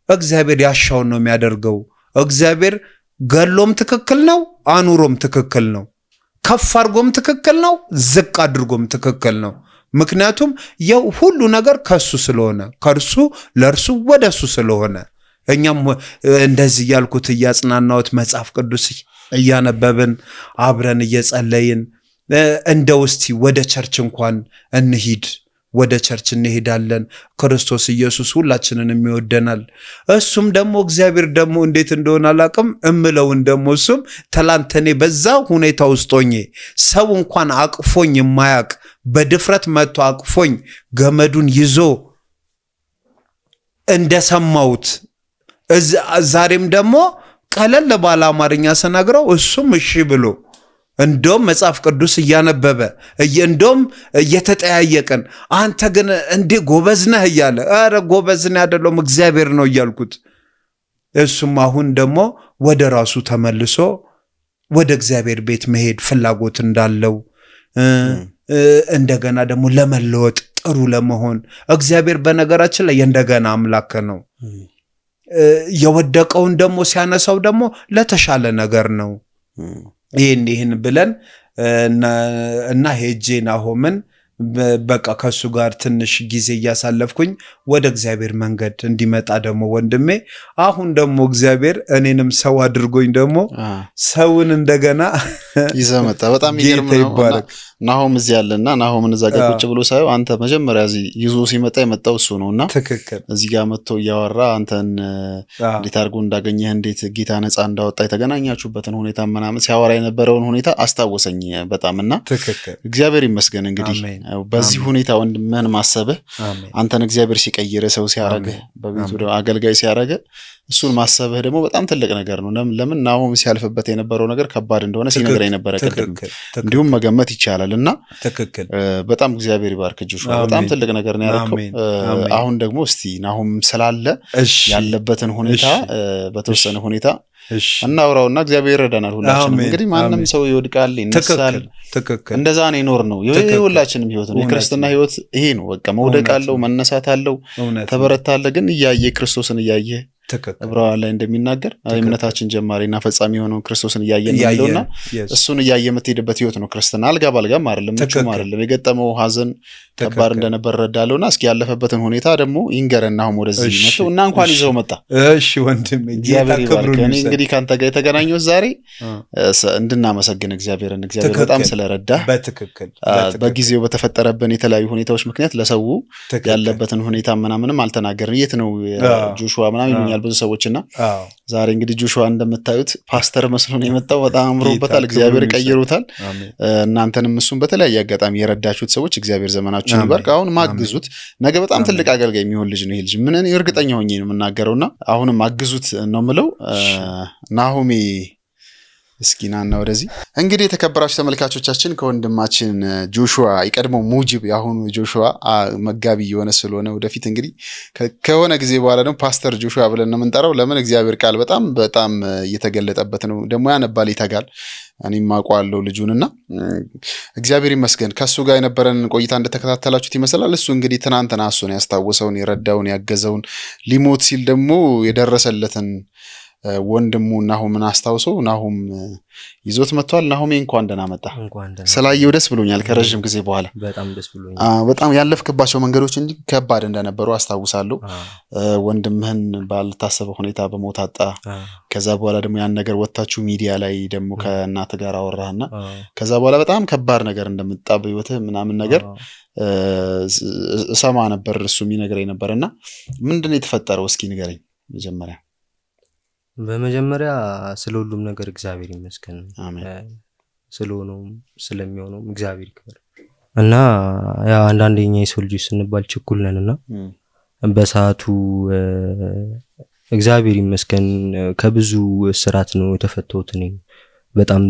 እግዚአብሔር ያሻውን ነው የሚያደርገው። እግዚአብሔር ገሎም ትክክል ነው፣ አኑሮም ትክክል ነው፣ ከፍ አድርጎም ትክክል ነው፣ ዝቅ አድርጎም ትክክል ነው። ምክንያቱም የው ሁሉ ነገር ከሱ ስለሆነ ከእርሱ ለእርሱ ወደሱ ስለሆነ እኛም እንደዚህ ያልኩት እያጽናናሁት መጽሐፍ ቅዱስ እያነበብን አብረን እየጸለይን እንደው እስቲ ወደ ቸርች እንኳን እንሂድ፣ ወደ ቸርች እንሄዳለን። ክርስቶስ ኢየሱስ ሁላችንንም ይወደናል። እሱም ደግሞ እግዚአብሔር ደግሞ እንዴት እንደሆነ አላቅም እምለውን ደግሞ እሱም ትላንት እኔ በዛ ሁኔታ ውስጥ ሆኜ ሰው እንኳን አቅፎኝ የማያቅ በድፍረት መጥቶ አቅፎኝ ገመዱን ይዞ እንደሰማሁት ዛሬም ደግሞ ቀለል ባለ አማርኛ ስነግረው እሱም እሺ ብሎ እንደውም መጽሐፍ ቅዱስ እያነበበ እንደውም እየተጠያየቀን አንተ ግን እንዴ ጎበዝ ነህ እያለ ኧረ ጎበዝ ነህ አይደለም እግዚአብሔር ነው እያልኩት እሱም አሁን ደግሞ ወደ ራሱ ተመልሶ ወደ እግዚአብሔር ቤት መሄድ ፍላጎት እንዳለው እንደገና ደግሞ ለመለወጥ ጥሩ ለመሆን እግዚአብሔር በነገራችን ላይ እንደገና አምላክ ነው። የወደቀውን ደግሞ ሲያነሳው ደግሞ ለተሻለ ነገር ነው። ይህን ብለን እና ሄጄ ናሆምን በቃ ከሱ ጋር ትንሽ ጊዜ እያሳለፍኩኝ ወደ እግዚአብሔር መንገድ እንዲመጣ ደግሞ ወንድሜ አሁን ደግሞ እግዚአብሔር እኔንም ሰው አድርጎኝ ደግሞ ሰውን እንደገና ይዘመጣ። በጣም ይገርም ነው። ናሆም እዚህ ያለና ናሆምን እዛ ጋር ቁጭ ብሎ ሳይው አንተ መጀመሪያ እዚህ ይዞ ሲመጣ የመጣው እሱ ነውና እዚህ ጋር መጥቶ እያወራ አንተን እንዴት አድርጎ እንዳገኘህ እንዴት ጌታ ነፃ እንዳወጣ የተገናኛችሁበትን ሁኔታ ምናምን ሲያወራ የነበረውን ሁኔታ አስታወሰኝ በጣምና እግዚአብሔር ይመስገን እንግዲህ በዚህ ሁኔታ ወንድምህን ማሰብህ አንተን እግዚአብሔር ሲቀይር ሰው ሲያረግህ በቤቱ አገልጋይ ሲያረግህ እሱን ማሰብህ ደግሞ በጣም ትልቅ ነገር ነው። ለምን ናሆም ሲያልፍበት የነበረው ነገር ከባድ እንደሆነ ሲነግረኝ ነበር ቀደም እንዲሁም መገመት ይቻላልና በጣም እግዚአብሔር ይባርክ ጆሹዋ በጣም ትልቅ ነገር ነው ያደረገው። አሁን ደግሞ እስቲ ናሆም ስላለ ያለበትን ሁኔታ በተወሰነ ሁኔታ እናውራውና እግዚአብሔር ይረዳናል። ሁላችንም እንግዲህ ማንም ሰው ይወድቃል ይነሳል እንደዛ ነው ይኖር ነው የሁላችንም ህይወት ነው። የክርስትና ህይወት ይሄ ነው በቃ መውደቅ አለው መነሳት አለው ተበረታለ ግን እያየ ክርስቶስን እያየ ዕብራውያን ላይ እንደሚናገር እምነታችን ጀማሪና ፈጻሚ የሆነው ክርስቶስን እያየን ነውና እሱን እያየ የምትሄድበት ህይወት ነው ክርስትና። አልጋ ባልጋም አይደለም ምንም አይደለም። የገጠመው ሐዘን ከባድ እንደነበር ረዳለውና እስኪ ያለፈበትን ሁኔታ ደግሞ ይንገረና አሁን ወደዚህ መጥቶ እና እንኳን ይዘው መጣ። እሺ ወንድም እኔ እንግዲህ ካንተ ጋር የተገናኘው ዛሬ እንድናመሰግን እግዚአብሔርን በጣም ስለረዳ በጊዜው በተፈጠረብን የተለያዩ ሁኔታዎች ምክንያት ለሰው ያለበትን ሁኔታ ምናምንም አልተናገርን። የት ነው ጆሹዋ ምናምን ይሉኛል ብዙ ሰዎችና ዛሬ እንግዲህ ጆሹዋ እንደምታዩት ፓስተር መስሎ ነው የመጣው። በጣም አምሮበታል። እግዚአብሔር ቀይሮታል። እናንተንም እሱን በተለያየ አጋጣሚ የረዳችሁት ሰዎች እግዚአብሔር ዘመናችሁን ይባርክ። አሁን ማግዙት ነገ በጣም ትልቅ አገልጋይ የሚሆን ልጅ ነው ይሄ ልጅ ምን እርግጠኛ ሆኜ ነው የምናገረውና አሁንም ማግዙት ነው የምለው። ናሆሜ እስኪ ናና ወደዚህ እንግዲህ የተከበራችሁ ተመልካቾቻችን ከወንድማችን ጆሹዋ የቀድሞው ሙጂብ ያሁኑ ጆሹዋ መጋቢ የሆነ ስለሆነ ወደፊት እንግዲህ ከሆነ ጊዜ በኋላ ደግሞ ፓስተር ጆሹዋ ብለን ነው የምንጠራው። ለምን እግዚአብሔር ቃል በጣም እየተገለጠበት ነው። ደግሞ ያነባል ይተጋል። እኔም አውቀዋለሁ ልጁንና እግዚአብሔር ይመስገን ከሱ ጋር የነበረን ቆይታ እንደተከታተላችሁት ይመስላል። እሱ እንግዲህ ትናንትና እሱን ያስታወሰውን የረዳውን ያገዘውን ሊሞት ሲል ደግሞ የደረሰለትን ወንድሙ ናሆምን አስታውሶ ናሆም ይዞት መጥቷል። ናሆሜ እንኳን ደህና መጣ። ስላየው ደስ ብሎኛል። ከረጅም ጊዜ በኋላ በጣም ደስ ብሎኛል። በጣም ያለፍክባቸው መንገዶች እንዲህ ከባድ እንደነበሩ አስታውሳለሁ። ወንድምህን ባልታሰበ ሁኔታ በሞት አጣ። ከዛ በኋላ ደግሞ ያን ነገር ወጣችሁ ሚዲያ ላይ ደግሞ ከእናት ጋር አወራህና ከዛ በኋላ በጣም ከባድ ነገር እንደመጣ በህይወትህ ምናምን ነገር እሰማ ነበር። እሱ የሚነግረኝ ነበርና ምንድነው የተፈጠረው? እስኪ ንገረኝ መጀመሪያ። በመጀመሪያ ስለ ሁሉም ነገር እግዚአብሔር ይመስገን። ስለሆነውም ስለሚሆነውም እግዚአብሔር ይክበር እና ያው አንዳንዴኛ የሰው ልጅ ስንባል ችኩል ነንና በሰዓቱ እግዚአብሔር ይመስገን ከብዙ እስራት ነው የተፈተውት። እኔ በጣም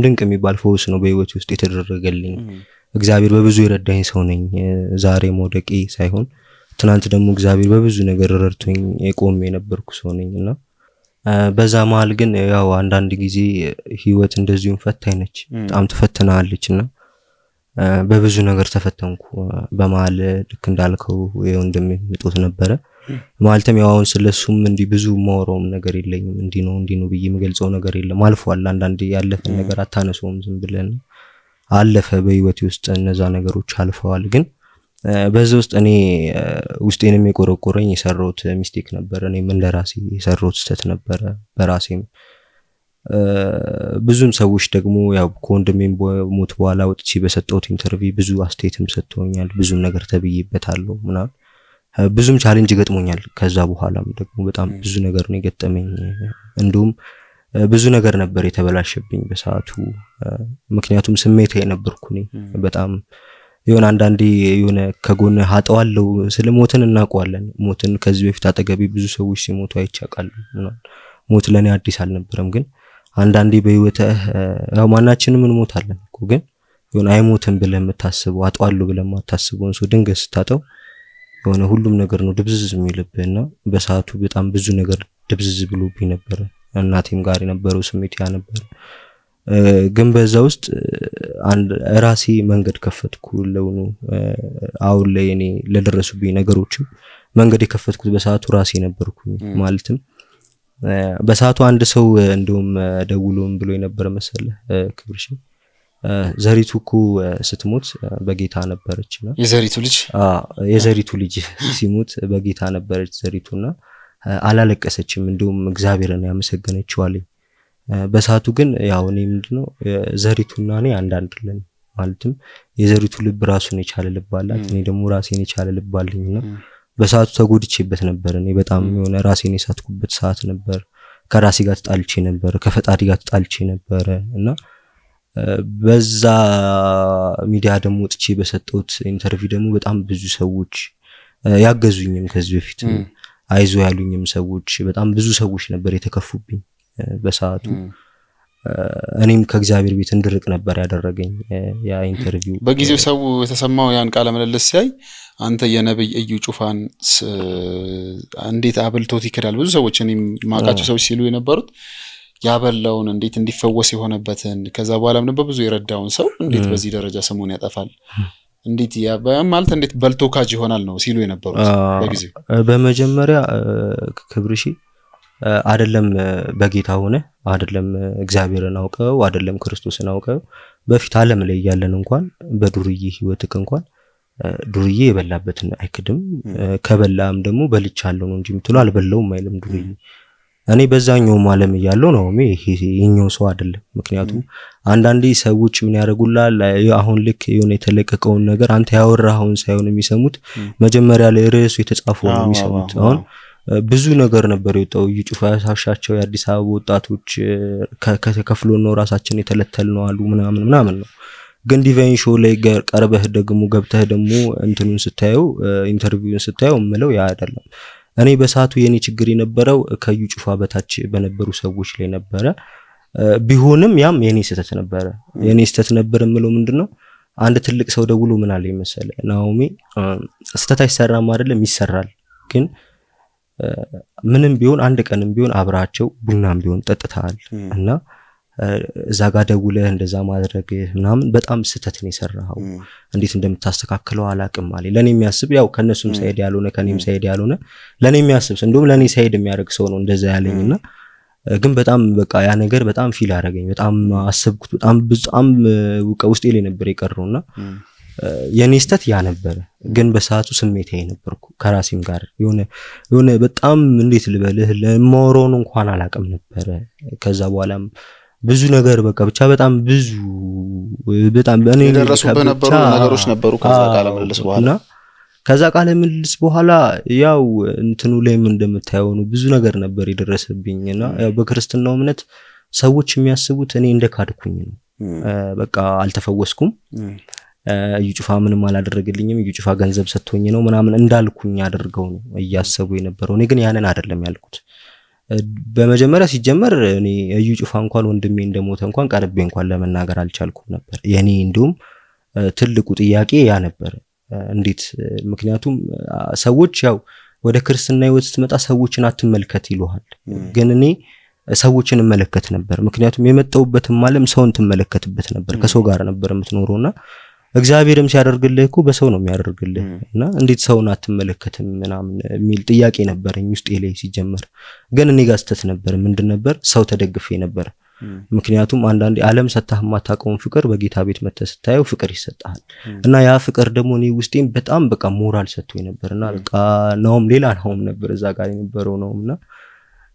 ድንቅ የሚባል ፈውስ ነው በህይወቴ ውስጥ የተደረገልኝ። እግዚአብሔር በብዙ የረዳኝ ሰው ነኝ። ዛሬ መውደቄ ሳይሆን ትናንት ደግሞ እግዚአብሔር በብዙ ነገር ረድቶኝ የቆም የነበርኩ ሰው ነኝና በዛ መሃል ግን ያው አንዳንድ ጊዜ ህይወት እንደዚሁም ፈታኝ ነች። በጣም ተፈተናለችና በብዙ ነገር ተፈተንኩ። በመሃል ልክ እንዳልከው የወንድሜ ምጦት ነበረ። ማለትም ያው አሁን ስለሱም እንዲህ ብዙ ማወራውም ነገር የለኝም። እንዲህ ነው ብዬ የምገልጸው ነገር የለም። አልፏል። አንዳንዴ ያለፈን ነገር አታነሱም ዝም ብለን አለፈ። በህይወቴ ውስጥ እነዛ ነገሮች አልፈዋል። ግን በዛ ውስጥ እኔ ውስጤንም የቆረቆረኝ የሰራሁት ሚስቴክ ነበር። እኔም እንደራሴ የሰራሁት ስህተት ነበረ በራሴም። ብዙም ሰዎች ደግሞ ያው ከወንድሜም ሞት በኋላ ወጥቼ በሰጠሁት ኢንተርቪው ብዙ አስተያየትም ሰጥተውኛል። ብዙም ነገር ተብዬበታለሁ ምናምን ብዙም ቻሌንጅ ገጥሞኛል። ከዛ በኋላም ደግሞ በጣም ብዙ ነገር ነው የገጠመኝ። እንዲሁም ብዙ ነገር ነበር የተበላሸብኝ በሰዓቱ። ምክንያቱም ስሜታዊ ነበርኩ እኔ በጣም የሆነ አንዳንዴ የሆነ ከጎነ ሀጠዋለው ስለሞትን እናውቀዋለን። ሞትን ከዚህ በፊት አጠገቤ ብዙ ሰዎች ሲሞቱ አይቻቃለሁ። ሞት ለኔ አዲስ አልነበረም። ግን አንዳንዴ በህይወትህ ያው ማናችንም እንሞታለን እኮ ግን የሆነ አይሞትም ብለህ የምታስበው አጠዋለው ብለህ የማታስበውን ሰው ድንገት ስታጠው የሆነ ሁሉም ነገር ነው ድብዝዝ የሚልብህና በሰዓቱ በጣም ብዙ ነገር ድብዝዝ ብሎብኝ ነበር። እናቴም ጋር የነበረው ስሜት ያ ነበር። ግን በዛ ውስጥ አንድ ራሴ መንገድ ከፈትኩ ለውኑ አሁን ላይ እኔ ለደረሱብኝ ነገሮችም መንገድ የከፈትኩት በሰዓቱ ራሴ ነበርኩኝ። ማለትም በሰዓቱ አንድ ሰው እንደውም ደውሎም ብሎ የነበረ መሰለህ ክብርሽ ዘሪቱ እኮ ስትሞት በጌታ ነበረችና የዘሪቱ ልጅ ሲሞት በጌታ ነበረች ዘሪቱና አላለቀሰችም። እንደውም እግዚአብሔርን ያመሰገነችው አለኝ። በሰዓቱ ግን ያው እኔ ምንድነው ዘሪቱና እኔ አንድ አይደለም ማለትም የዘሪቱ ልብ ራሱን የቻለ ልብ አላት እኔ ደግሞ ራሴን የቻለ ልብ አለኝና በሰዓቱ ተጎድቼበት ነበር እኔ በጣም የሆነ ራሴን የሳትኩበት ሰዓት ነበር ከራሴ ጋር ተጣልቼ ነበር ከፈጣሪ ጋር ተጣልቼ ነበር እና በዛ ሚዲያ ደግሞ ወጥቼ በሰጠሁት ኢንተርቪው ደግሞ በጣም ብዙ ሰዎች ያገዙኝም ከዚህ በፊት አይዞ ያሉኝም ሰዎች በጣም ብዙ ሰዎች ነበር የተከፉብኝ በሰዓቱ እኔም ከእግዚአብሔር ቤት እንድርቅ ነበር ያደረገኝ ያ ኢንተርቪው በጊዜው ሰው የተሰማው ያን ቃለ ምልልስ ሲያይ አንተ የነብይ እዩ ጩፋን እንዴት አብልቶት ይከዳል ብዙ ሰዎች እኔም ማቃቸው ሰዎች ሲሉ የነበሩት ያበላውን እንዴት እንዲፈወስ የሆነበትን ከዛ በኋላም ነበር ብዙ የረዳውን ሰው እንዴት በዚህ ደረጃ ስሙን ያጠፋል እንዴት ማለት እንዴት በልቶ ካጅ ይሆናል ነው ሲሉ የነበሩት በጊዜው በመጀመሪያ ክብርሺ አይደለም በጌታ ሆነ አይደለም እግዚአብሔርን አውቀው አይደለም ክርስቶስን አውቀው በፊት ዓለም ላይ ያለን እንኳን በዱርዬ ህይወትክ እንኳን ዱርዬ የበላበትን አይክድም ከበላም ደግሞ በልቻለሁ ነው እንጂ ምትለው አልበላውም አይልም ዱርዬ እኔ በዛኛው ዓለም ያለው ነው ይሄኛው ሰው አይደለም ምክንያቱም አንዳንዴ ሰዎች ምን ያደርጉላል አሁን ልክ የሆነ የተለቀቀውን ነገር አንተ ያወራኸውን ሳይሆን የሚሰሙት መጀመሪያ ላይ ርዕሱ የተጻፈው ነው የሚሰሙት አሁን ብዙ ነገር ነበር የወጣው ይጩፋ ያሳሻቸው የአዲስ አበባ ወጣቶች ከተከፍሎ ነው ራሳችን የተለተልነው አሉ ምናምን ነው ግን ዲቫይን ሾው ላይ ቀርበህ ደግሞ ገብተህ ደግሞ እንትኑን ስታየው ኢንተርቪውን ስታየው ምለው ያ አይደለም እኔ በሰዓቱ የኔ ችግር የነበረው ከዩጩፋ በታች በነበሩ ሰዎች ላይ ነበረ ቢሆንም ያም የኔ ስህተት ነበር ምለው ምንድነው አንድ ትልቅ ሰው ደውሎ ምን አለ መሰለ ናኦሚ ስህተት አይሰራም አይደለም ይሰራል ግን ምንም ቢሆን አንድ ቀንም ቢሆን አብራቸው ቡናም ቢሆን ጠጥተሃል እና እዛ ጋር ደውለህ እንደዛ ማድረግ ምናምን በጣም ስህተት ነው የሰራው እንዴት እንደምታስተካክለው አላቅም ማለት ለኔ የሚያስብ ያው ከነሱም ሳይድ ያልሆነ ከኔም ሳይድ ያልሆነ ለኔ የሚያስብ እንደውም ለኔ ሳይድ የሚያደርግ ሰው ነው እንደዛ ያለኝና ግን በጣም በቃ ያ ነገር በጣም ፊል አደረገኝ በጣም አሰብኩት በጣም ውስጤ ላይ ነበር የቀረውና የኔ ስተት ያ ነበር ግን በሰዓቱ ስሜታዊ ነበርኩ ከራሴም ጋር የሆነ በጣም እንዴት ልበልህ ለሞሮን እንኳን አላቅም ነበር ከዛ በኋላም ብዙ ነገር በቃ ብቻ በጣም ብዙ በጣም እኔ የደረሱ በነበሩ ነገሮች ነበሩ ከዛ ቃለ ምልልስ በኋላ ያው እንትኑ ላይም እንደምታየው ነው ብዙ ነገር ነበር የደረሰብኝና ያው በክርስትናው እምነት ሰዎች የሚያስቡት እኔ እንደካድኩኝ ነው በቃ አልተፈወስኩም ይጩፋ ምንም አላደረገልኝም ይጩፋ ገንዘብ ሰጥቶኝ ነው ምናምን እንዳልኩኝ አድርገው ነው እያሰቡ የነበረው እኔ ግን ያንን አይደለም ያልኩት በመጀመሪያ ሲጀመር እኔ ይጩፋ እንኳን ወንድሜ እንደሞተ እንኳን ቀርቤ እንኳን ለመናገር አልቻልኩም ነበር የኔ እንደውም ትልቁ ጥያቄ ያ ነበር እንዴት ምክንያቱም ሰዎች ያው ወደ ክርስትና ህይወት ስትመጣ ሰዎችን አትመልከት ይሉሃል ግን እኔ ሰዎችን እመለከት ነበር ምክንያቱም የመጣውበትም ዓለም ሰውን ትመለከትበት ነበር ከሰው ጋር ነበር የምትኖረውና እግዚአብሔርም ሲያደርግልህ እኮ በሰው ነው የሚያደርግልህ እና እንዴት ሰውን አትመለከትም ምናምን የሚል ጥያቄ ነበርኝ ውስጤ ላይ ሲጀመር ግን እኔ ጋር ስተት ነበር ምንድን ነበር ሰው ተደግፌ ነበር ምክንያቱም አንዳንዴ ዓለም ሰጣህ ማታቀውን ፍቅር በጌታ ቤት መተህ ስታየው ፍቅር ይሰጣል እና ያ ፍቅር ደግሞ እኔ ውስጤን በጣም በቃ ሞራል ሰጥቶኝ ነበርና በቃ ናውም ሌላ ናውም ነበር እዛ ጋር የነበረው ነውና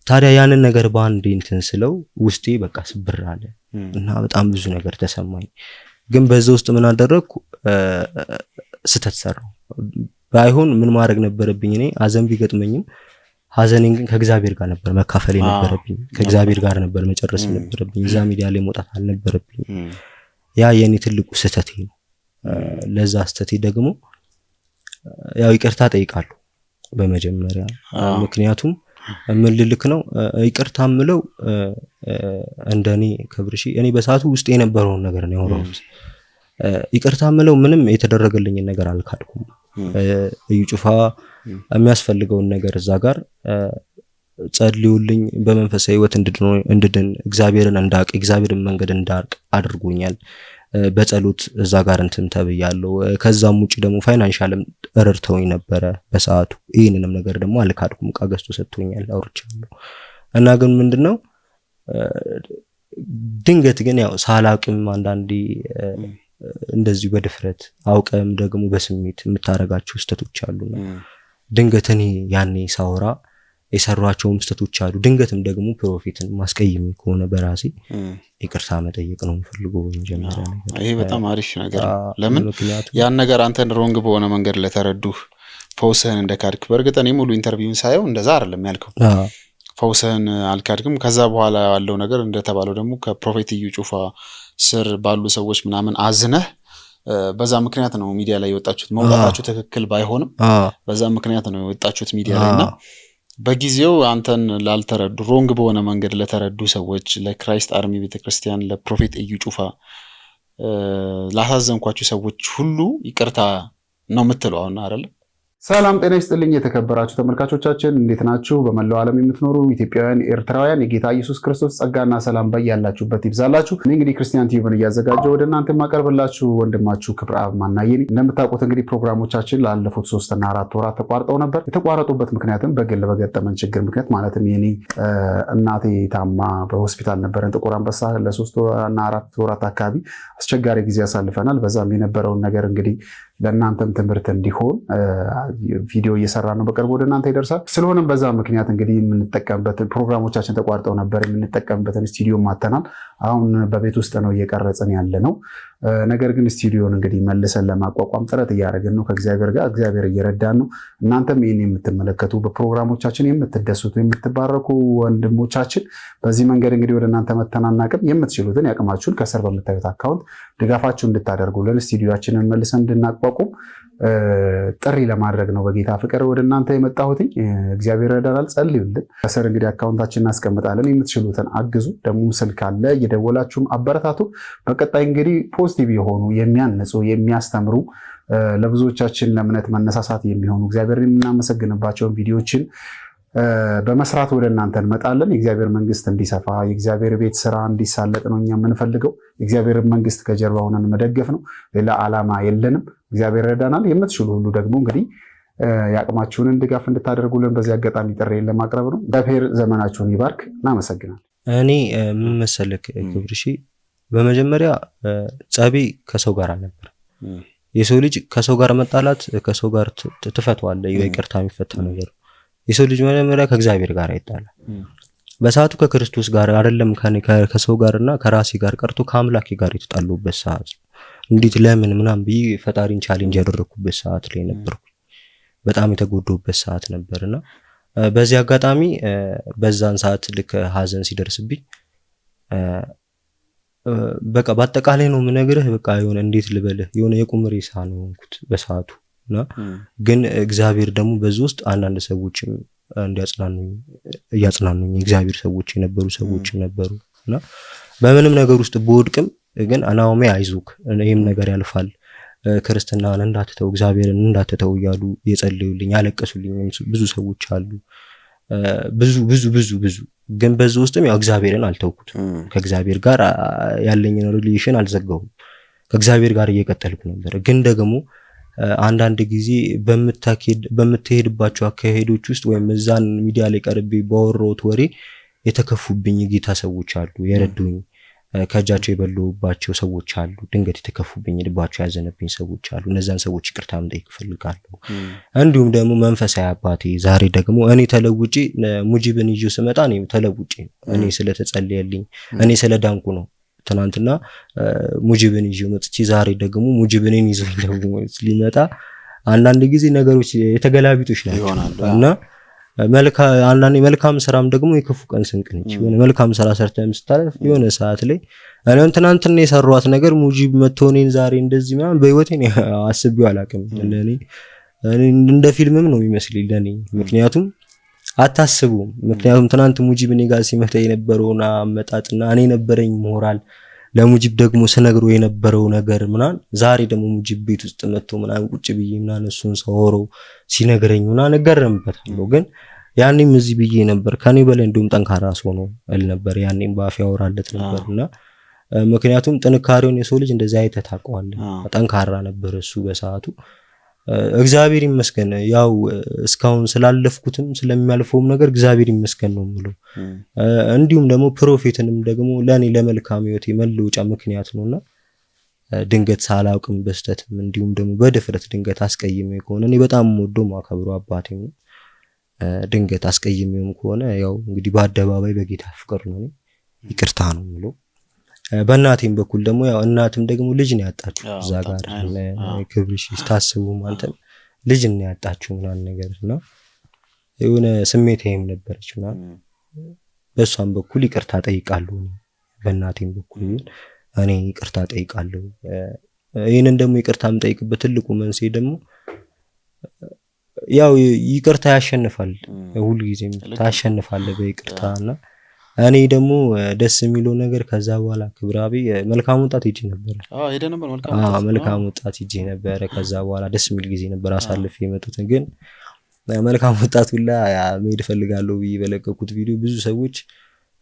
ታዲያ ያንን ነገር በአንድ እንትን ስለው ውስጤ በቃ ስብር አለ እና በጣም ብዙ ነገር ተሰማኝ ግን በዛ ውስጥ ምን አደረኩ ስተት ሰራው ባይሆን ምን ማድረግ ነበረብኝ እኔ አዘን ቢገጥመኝም ሐዘኔን ግን ከእግዚአብሔር ጋር ነበር መካፈል የነበረብኝ ከእግዚአብሔር ጋር ነበር መጨረስ የነበረብኝ እዛ ሚዲያ ላይ መውጣት አልነበረብኝ ያ የኔ ትልቁ ስተቴ ነው ለዛ ስተቴ ደግሞ ያው ይቅርታ ጠይቃለሁ በመጀመሪያ ምክንያቱም ምን ልልክ ነው ይቅርታ ምለው እንደኔ ክብርሺ እኔ በሰዓቱ ውስጥ የነበረው ነገር ነው ያወራሁት ይቅርታ ምለው ምንም የተደረገልኝ ነገር አልካድኩም ይጩፋ የሚያስፈልገውን ነገር እዛ ጋር ጸልዩልኝ በመንፈሳዊ ህይወት እንድድን እግዚአብሔርን እንዳቅ እግዚአብሔርን መንገድ እንዳርቅ አድርጎኛል በጸሎት እዛ ጋር እንትን ተብያለሁ ከዛም ውጪ ደግሞ ፋይናንሻልም ረድተውኝ ነበር በሰዓቱ ይሄንንም ነገር ደግሞ አልካድኩም ቃገስቶ ሰጥቶኛል አውርቻለሁ እና ግን ምንድነው ድንገት ግን ያው ሳላቅም አንዳንዴ እንደዚህ በድፍረት አውቀም ደግሞ በስሜት የምታረጋቸው ስተቶች አሉና ድንገት እኔ ያኔ ሳወራ የሰሯቸውም ስህተቶች አሉ። ድንገትም ደግሞ ፕሮፌትን ማስቀየም ከሆነ በራሴ ይቅርታ መጠየቅ ነው የምፈልገው መጀመሪያ ነገር። ይሄ በጣም አሪፍ ነገር ነው። ለምን ያን ነገር አንተን ሮንግ በሆነ መንገድ ለተረዱህ ፈውስህን እንደካድክ፣ በእርግጥ እኔ ሙሉ ኢንተርቪውን ሳየው እንደዛ አይደለም ያልከው። ፈውስህን አልካድክም። ከዛ በኋላ ያለው ነገር እንደተባለው ደግሞ ከፕሮፌት እዩ ጩፋ ስር ባሉ ሰዎች ምናምን አዝነህ በዛ ምክንያት ነው ሚዲያ ላይ የወጣችሁት። መውጣታችሁ ትክክል ባይሆንም በዛ ምክንያት ነው የወጣችሁት ሚዲያ ላይ እና በጊዜው አንተን ላልተረዱ ሮንግ በሆነ መንገድ ለተረዱ ሰዎች ለክራይስት አርሚ ቤተክርስቲያን ለፕሮፌት እዩ ጩፋ ላሳዘንኳችሁ ሰዎች ሁሉ ይቅርታ ነው የምትለው አሁን አይደል? ሰላም ጤና ይስጥልኝ የተከበራችሁ ተመልካቾቻችን እንዴት ናችሁ? በመላው ዓለም የምትኖሩ ኢትዮጵያውያን፣ ኤርትራውያን የጌታ ኢየሱስ ክርስቶስ ጸጋና ሰላም በያላችሁበት ይብዛላችሁ። እኔ እንግዲህ ክርስቲያን ቲቪን እያዘጋጀው ወደ እናንተ የማቀርብላችሁ ወንድማችሁ ክብረአብ ማናዬ ነኝ። እንደምታውቁት እንግዲህ ፕሮግራሞቻችን ላለፉት 3 እና 4 ወራት ተቋርጠው ነበር። የተቋረጡበት ምክንያትም በግል በገጠመን ችግር ምክንያት ማለትም የኔ እናቴ ታማ በሆስፒታል ነበረን ጥቁር አንበሳ ለ3 እና 4 ወራት አካባቢ አስቸጋሪ ጊዜ ያሳልፈናል። በዛም የነበረውን ነገር እንግዲህ ለእናንተም ትምህርት እንዲሆን ቪዲዮ እየሰራ ነው፣ በቅርቡ ወደ እናንተ ይደርሳል። ስለሆነም በዛ ምክንያት እንግዲህ የምንጠቀምበት ፕሮግራሞቻችን ተቋርጠው ነበር። የምንጠቀምበትን ስቱዲዮ ማተናል። አሁን በቤት ውስጥ ነው እየቀረጽን ያለ ነው። ነገር ግን ስቱዲዮን እንግዲህ መልሰን ለማቋቋም ጥረት እያደረግን ነው ከእግዚአብሔር ጋር። እግዚአብሔር እየረዳን ነው። እናንተም ይህን የምትመለከቱ በፕሮግራሞቻችን የምትደሰቱ የምትባረኩ ወንድሞቻችን በዚህ መንገድ እንግዲህ ወደ እናንተ መተናናቅም የምትችሉትን ያቅማችሁን ከስር በምታዩት አካውንት ድጋፋችሁ እንድታደርጉልን ስቱዲዮችንን መልሰን እንድናቋቁም ጥሪ ለማድረግ ነው በጌታ ፍቅር ወደ እናንተ የመጣሁትኝ። እግዚአብሔር ይረዳናል። ጸልዩልን። ከስር እንግዲህ አካውንታችን እናስቀምጣለን። የምትችሉትን አግዙ። ደግሞ ስልክ አለ፣ እየደወላችሁም አበረታቱ። በቀጣይ እንግዲህ ፖዚቲቭ የሆኑ የሚያነጹ የሚያስተምሩ ለብዙዎቻችን ለእምነት መነሳሳት የሚሆኑ እግዚአብሔርን የምናመሰግንባቸውን ቪዲዮዎችን በመስራት ወደ እናንተ እንመጣለን። የእግዚአብሔር መንግስት እንዲሰፋ የእግዚአብሔር ቤት ስራ እንዲሳለጥ ነው እኛ የምንፈልገው። የእግዚአብሔር መንግስት ከጀርባ ሆነን መደገፍ ነው። ሌላ ዓላማ የለንም። እግዚአብሔር ይረዳናል። የምትችሉ ሁሉ ደግሞ እንግዲህ የአቅማችሁንን ድጋፍ እንድታደርጉልን በዚህ አጋጣሚ ጥሬን ለማቅረብ ነው። እግዚአብሔር ዘመናችሁን ይባርክ። እናመሰግናል። እኔ ምን መሰለክ ክብርሺ፣ በመጀመሪያ ጸቤ ከሰው ጋር አልነበር። የሰው ልጅ ከሰው ጋር መጣላት ከሰው ጋር ትፈቷለህ። ይቅርታ የሚፈታ ነገር። የሰው ልጅ መጀመሪያ ከእግዚአብሔር ጋር አይጣላም። በሰዓቱ ከክርስቶስ ጋር አይደለም ከሰው ጋርና ከራሴ ጋር ቀርቶ ከአምላኬ ጋር የተጣሉበት ሰዓት፣ እንዴት ለምን ምናምን ብዬ ፈጣሪን ቻሌንጅ ያደረኩበት ሰዓት ላይ ነበርኩ። በጣም የተጎዳሁበት ሰዓት ነበርና በዚህ አጋጣሚ በዛን ሰዓት ልክ ሀዘን ሲደርስብኝ በቃ በአጠቃላይ ነው የምነግርህ። በቃ የሆነ እንዴት ልበልህ የሆነ የቁም ሬሳ ነው ሆንኩት በሰዓቱ እና ግን እግዚአብሔር ደግሞ በዚህ ውስጥ አንዳንድ ሰዎችም እንዲያጽናኑኝ እያጽናኑኝ እግዚአብሔር ሰዎች የነበሩ ሰዎችም ነበሩ እና በምንም ነገር ውስጥ በወድቅም ግን አናውሜ አይዞክ፣ ይሄም ነገር ያልፋል፣ ክርስትናን እንዳትተው እግዚአብሔርን እንዳትተው እያሉ የጸለዩልኝ ያለቀሱልኝ ብዙ ሰዎች አሉ። ብዙ ብዙ ብዙ ብዙ ግን በዚህ ውስጥም ያው እግዚአብሔርን አልተውኩትም። ከእግዚአብሔር ጋር ያለኝን ሪሌሽን አልዘጋሁም። ከእግዚአብሔር ጋር እየቀጠልኩ ነበር። ግን ደግሞ አንዳንድ ጊዜ በምትሄድባቸው አካሄዶች ውስጥ ወይም እዛን ሚዲያ ላይ ቀርቤ ባወራሁት ወሬ የተከፉብኝ ጌታ ሰዎች አሉ፣ የረዱኝ ከእጃቸው የበሉባቸው ሰዎች አሉ፣ ድንገት የተከፉብኝ ልባቸው ያዘነብኝ ሰዎች አሉ። እነዛን ሰዎች ይቅርታ መጠየቅ እፈልጋለሁ። እንዲሁም ደግሞ መንፈሳዊ አባቴ ዛሬ ደግሞ እኔ ተለውጪ ሙጂብን ይዤ ስመጣ እኔ ተለውጪ እኔ ስለተጸለየልኝ እኔ ስለዳንኩ ነው። ትናንትና ሙጂብን ይዤ መጥቼ ዛሬ ደግሞ ሙጂብን ይዞኝ ደግሞ ሊመጣ አንዳንድ ጊዜ ነገሮች የተገላቢጦች ናቸው እና አንዳንዴ መልካም ስራም ደግሞ የክፉ ቀን ስንቅ ነች። የሆነ መልካም ስራ ሰርተን ስታለፍ የሆነ ሰዓት ላይ እኔን ትናንትና የሰሯት ነገር ሙጂብ መጥቶኔን ዛሬ እንደዚህ ምናምን በህይወቴ አስቤው አላውቅም። ለኔ እንደ ፊልምም ነው የሚመስልኝ ለኔ። ምክንያቱም አታስቡም። ምክንያቱም ትናንት ሙጂብ እኔ ጋር ሲመጣ የነበረውና አመጣጥና እኔ ነበረኝ ሞራል ለሙጂብ ደግሞ ስነግሮ የነበረው ነገር ምናምን ዛሬ ደግሞ ሙጂብ ቤት ውስጥ መጥቶ ምናምን ቁጭ ብዬ ምናምን እሱን ሰውሮ ሲነግረኝ ምናምን እገረምበታለሁ። ግን ያኔም እዚህ ብዬ ነበር ከኔ በላይ እንደውም ጠንካራ ሰው ነው እል ነበር። ያኔም ባፍ ያወራለት ነበርና ምክንያቱም ጥንካሬውን የሰው ልጅ እንደዛ አይተታቀዋል። ጠንካራ ነበር እሱ በሰዓቱ። እግዚአብሔር ይመስገን። ያው እስካሁን ስላለፍኩትም ስለሚያልፈውም ነገር እግዚአብሔር ይመስገን ነው የምለው። እንዲሁም ደግሞ ፕሮፌትንም ደግሞ ለኔ ለመልካም ህይወት መለወጫ ምክንያት ነውና ድንገት ሳላውቅም በስተትም እንዲሁም ደግሞ በድፍረት ድንገት አስቀይሜ ከሆነ እኔ በጣም ወዶ ማከብሩ አባቴ ነው። ድንገት አስቀይሜውም ከሆነ ያው እንግዲህ በአደባባይ በጌታ ፍቅር ነው ይቅርታ ነው የምለው። በእናቴም በኩል ደግሞ ያው እናትም ደግሞ ልጅ ነው ያጣችሁ እዛ ጋር ክብርሽ ታስቡ ማለትም ልጅ ነው ያጣችሁ ምናምን ነገርና የሆነ ስሜቴም ነበረች ምናምን በሷም በኩል ይቅርታ ጠይቃለሁ። በእናቴም በኩል እኔ ይቅርታ ጠይቃለሁ። ይሄንን ደግሞ ይቅርታ የምጠይቅበት ትልቁ መንስኤ ደግሞ ያው ይቅርታ ያሸንፋል፣ ሁሉ ጊዜም ታሸንፋለህ በይቅርታና እኔ ደግሞ ደስ የሚለው ነገር ከዛ በኋላ ክብራቤ መልካም ወጣት ሄጄ ነበር። ሄደ ነበር መልካም ወጣት ሄጄ ነበር። ከዛ በኋላ ደስ የሚል ጊዜ ነበር አሳልፌ የመጡት። ግን መልካም ወጣት ሁላ መሄድ ፈልጋለሁ ብዬ በለቀኩት ቪዲዮ ብዙ ሰዎች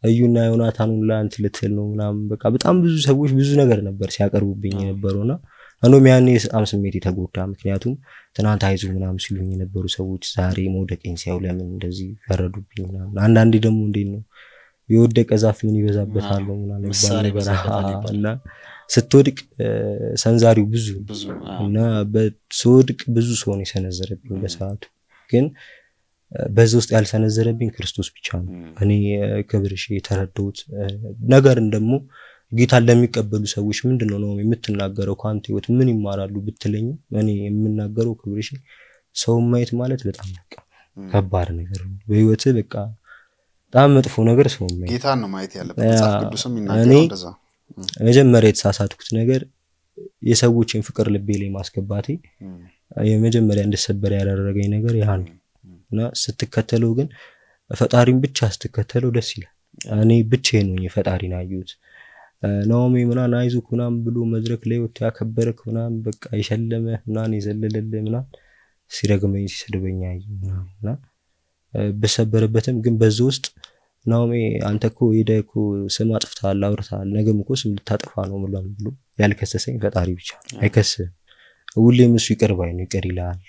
እዩና ዮናታን ሁላ እንት ልትል ነው ምናምን በቃ በጣም ብዙ ሰዎች ብዙ ነገር ነበር ሲያቀርቡብኝ የነበረውና እኔም ያኔ በጣም ስሜት የተጎዳ ምክንያቱም ትናንት አይዞህ ምናምን ሲሉኝ የነበሩ ሰዎች ዛሬ መውደቄን ሲያዩ ለምን እንደዚህ ፈረዱብኝ ምናምን። አንዳንዴ ደግሞ እንዴት ነው የወደቀ ዛፍ ምን ይበዛበታል ነው ምናምን ይባላልና ስትወድቅ ሰንዛሪው ብዙ እና በስወድቅ ብዙ ሰው ነው የሰነዘረብኝ በሰዓቱ። ግን በዚህ ውስጥ ያልሰነዘረብኝ ክርስቶስ ብቻ ነው። እኔ ክብርሽ የተረዳሁት ነገርን ደግሞ ጌታን ለሚቀበሉ ሰዎች ምንድነው ነው የምትናገረው ካንተ ህይወት ምን ይማራሉ ብትለኝ እኔ የምናገረው ክብርሽ ሰው ማየት ማለት በጣም ከባድ ነገር ነው በህይወት በቃ በጣም መጥፎ ነገር ሰው ማየት ጌታን ነው ማየት ያለበት። መጽሐፍ ቅዱስም ይናገራል እንደዛ። መጀመሪያ የተሳሳትኩት ነገር የሰዎችን ፍቅር ልቤ ላይ ማስገባቴ የመጀመሪያ እንድሰበር ያደረገኝ ነገር ያ ነው። እና ስትከተለው ግን ፈጣሪን ብቻ ስትከተለው ደስ ይላል። እኔ ብቻዬን ነኝ ፈጣሪን አዩት ናኦሚ ምናምን አይዞህ ምናምን ብሎ መድረክ ላይ ወጥቶ ያከበረክ ምናምን በቃ የሸለመ ምናምን የዘለለልህ ምናምን ሲረግመኝ ሲሰድበኝ እና በሰበረበትም ግን በዚህ ውስጥ ናኦሚ አንተ እኮ ሄደህ እኮ ስም አጥፍተሃል አውርተሃል ነገም እኮ ስም ልታጠፋ ነው ብሎ ያልከሰሰኝ ፈጣሪ ብቻ አይከስም። ሁሌም እሱ ይቅር ባይ ነው፣ ይቅር ይላል።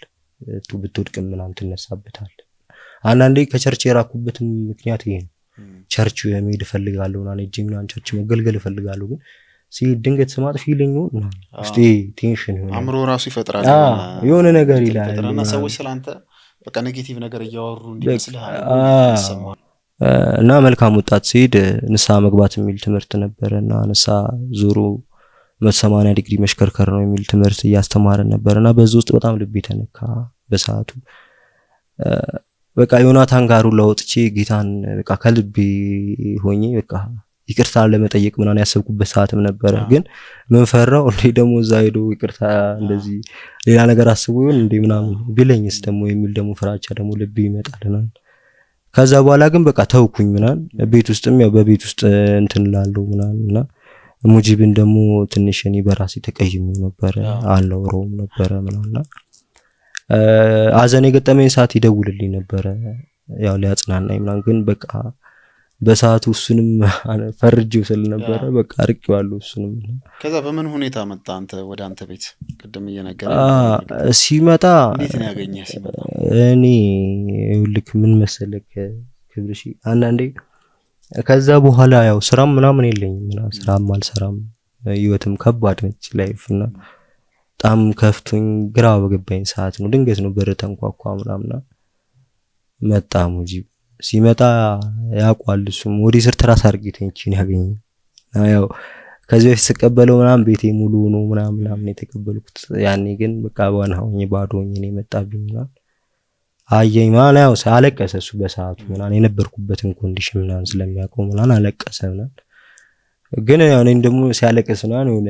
ብትወድቅም ምናምን ትነሳበታል። አንዳንዴ ከቸርች የራኩበትም ምክንያት ይሄ ነው። ቸርች መሄድ እፈልጋለሁ እና እጄ ምናምን ቸርች መገልገል እፈልጋለሁ ግን ድንገት ስም አጥፊ ይለኝ ነው እስቲ ቴንሽን ይሆናል። አእምሮ ራሱ ይፈጥራል የሆነ ነገር ይላል እና ሰዎች ስላንተ በቃ ኔጌቲቭ ነገር እያወሩ እንዲመስልሃል ይሰማል። እና መልካም ወጣት ሲሄድ ንስሐ መግባት የሚል ትምህርት ነበርና ንስሐ ዞሮ 180 ዲግሪ መሽከርከር ነው የሚል ትምህርት እያስተማረን ነበርና በዚህ ውስጥ በጣም ልቤ ተነካ በሰዓቱ። በቃ ዮናታን ጋር ለውጥቼ ጌታን በቃ ከልቤ ሆኜ በቃ ይቅርታ ለመጠየቅ ምናምን ያሰብኩበት ሰዓትም ነበረ። ግን ምን ፈራው እንዴ ደግሞ እዛ ሄዶ ይቅርታ እንደዚህ ሌላ ነገር አስቦ ይሆን እንዴ ምናምን ቢለኝስ ደግሞ የሚል ደግሞ ፍራቻ ደግሞ ልቤ ይመጣልና ከዛ በኋላ ግን በቃ ተውኩኝ ምናምን። ቤት ውስጥም ያው በቤት ውስጥ እንትን ላለው ምናምንና ሙጂብን ደግሞ ትንሽ እኔ በራሴ ተቀይሜው ነበር አልኖረውም ነበር ምናምንና አዘን የገጠመኝ ሰዓት ይደውልልኝ ነበር ያው ሊያጽናናኝ ምናምን። ግን በቃ በሰዓቱ እሱንም ፈርጄው ስለነበረ በቃ አርቄዋለሁ እሱንም። ከዛ በምን ሁኔታ መጣ አንተ ወደ አንተ ቤት? ቅድም እየነገረኝ ሲመጣ እንዴት ነው ያገኘህ ሲመጣ? እኔ ይልክ ምን መሰለክ ክብርሽ አንዳንዴ ከዛ በኋላ ያው ስራም ምናምን የለኝም እና ስራም አልሰራም ህይወትም ከባድ ነች ላይፍና በጣም ከፍቶኝ ግራ በገባኝ ሰዓት ነው ድንገት ነው በር ተንኳኳ ምናምንና መጣ ሙጂብ። ሲመጣ ያቋል እሱም ወዲ ስር ትራስ አርጊተኝ እቺን ያገኘኝ ያው ከዚህ በፊት ስቀበለው ምናምን ቤቴ ሙሉ ነው ምናምን የተቀበልኩት። ያኔ ግን በቃ ባናውኝ ባዶኝ እኔ መጣብኝና አየኝ ማን ያው አለቀሰ እሱ በሰዓቱ ምናምን የነበርኩበትን ኮንዲሽን ምናምን ስለሚያውቀው ምናምን አለቀሰ ምናምን። ግን ያው እኔ ደግሞ ሲያለቀስ ምናምን ሆነ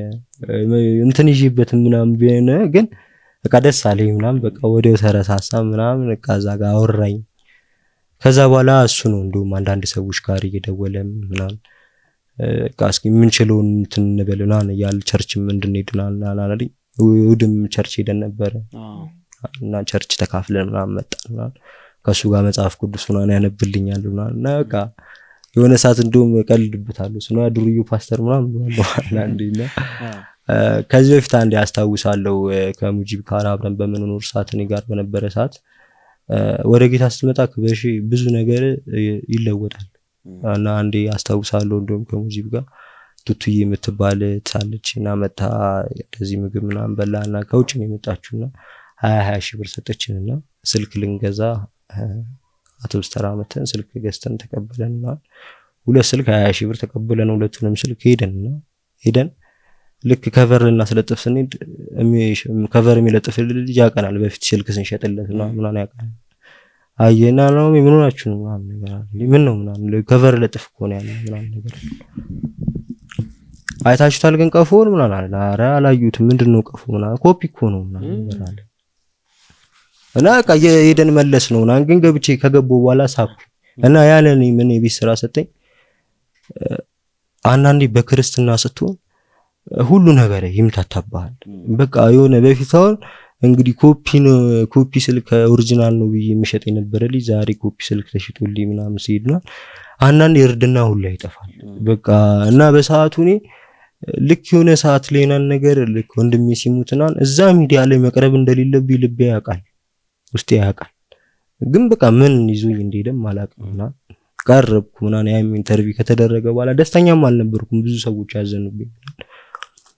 እንትን ይዤበት ምናምን ቢሆን ግን በቃ ደስ አለኝ ምናምን በቃ ወዲያው ተረሳሳ ምናምን በቃ እዛ ጋር አወራኝ። ከዛ በኋላ እሱ ነው እንደውም አንዳንድ ሰዎች ጋር እየደወለ ምናምን በቃ እስኪ የምንችለውን እንትን እንበልና ያል ቸርችም እንድንሄድና አላለኝ። እሑድም ቸርች ሄደን ነበር እና ቸርች ተካፍለን ምናምን መጣና ከሱ ጋር መጽሐፍ ቅዱስ ምናምን ያነብልኛል ምናምን በቃ የሆነ ሰዓት እንደውም ቀልድብታለሁ እሱ ነው ዱርዩ ፓስተር ምናምን ብሏል አንዴና ከዚህ በፊት አንዴ አስታውሳለሁ ከሙጂብ ጋር አብረን በመኖር ሰዓት እኔ ጋር በነበረ ሰዓት ወደ ጌታ ስትመጣ ክበሽ ብዙ ነገር ይለወጣል እና አንዴ አስታውሳለሁ እንደውም ከሙጂብ ጋር ቱቱዬ የምትባል ታለችና መጣ እንደዚህ ምግብ ምናምን በላና ከውጭ ነው የመጣችውና 20 ሺህ ብር ሰጠችንና ስልክ ልንገዛ አውቶብስ ተራ መተን ስልክ ገዝተን ተቀበለንና 2 ስልክ 20 ሺህ ብር ተቀበለን ሁለቱንም ስልክ ሄደን ልክ ከቨር እናስለጥፍ ስንሄድ ከቨር የሚለጥፍ ልጅ ያቀናል በፊት ስልክ ስንሸጥለት ምናምን ያቀናል። አየና ነው ምን ሆናችሁ ነው ምናምን ነገር አለ። ምን ነው ምናምን ከቨር ለጥፍ እኮ ነው ያለው ምናምን ነገር አይታችሁታል ግን ቀፎን ምናምን አለ። ኧረ አላዩትም ምንድነው ቀፎ ምናምን ኮፒ እኮ ነው ምናምን ነገር አለ። እና ሄደን መለስ ነው ምናምን ግን ገብቼ ከገባው በኋላ ሳኩ እና ያለኔ ምን የቤት ስራ ሰጠኝ። አንዳንዴ በክርስትና ስትሆን ሁሉ ነገር ይምታታባል። በቃ የሆነ በፊት አሁን እንግዲህ ኮፒ ስልክ ኦሪጂናል ነው ብዬ የሚሸጥ የነበረ ልጅ ዛሬ ኮፒ ስልክ ተሽጦልኝ ምናምን ሲሄድ ነው አንዳንዴ እርድና ሁሉ ይጠፋል። በቃ እና በሰዓቱ እኔ ልክ የሆነ ሰዓት ላይ ነገር ልክ ወንድሜ ሲሙትና እዛ ሚዲያ ላይ መቅረብ እንደሌለብኝ ልቤ ያውቃል፣ ውስጤ ያውቃል። ግን በቃ ምን ይዞኝ እንደሄደም አላውቅምና ቀረብኩ ምናምን ያ ኢንተርቪው ከተደረገ በኋላ ደስተኛም አልነበርኩም። ብዙ ሰዎች ያዘኑብኝ።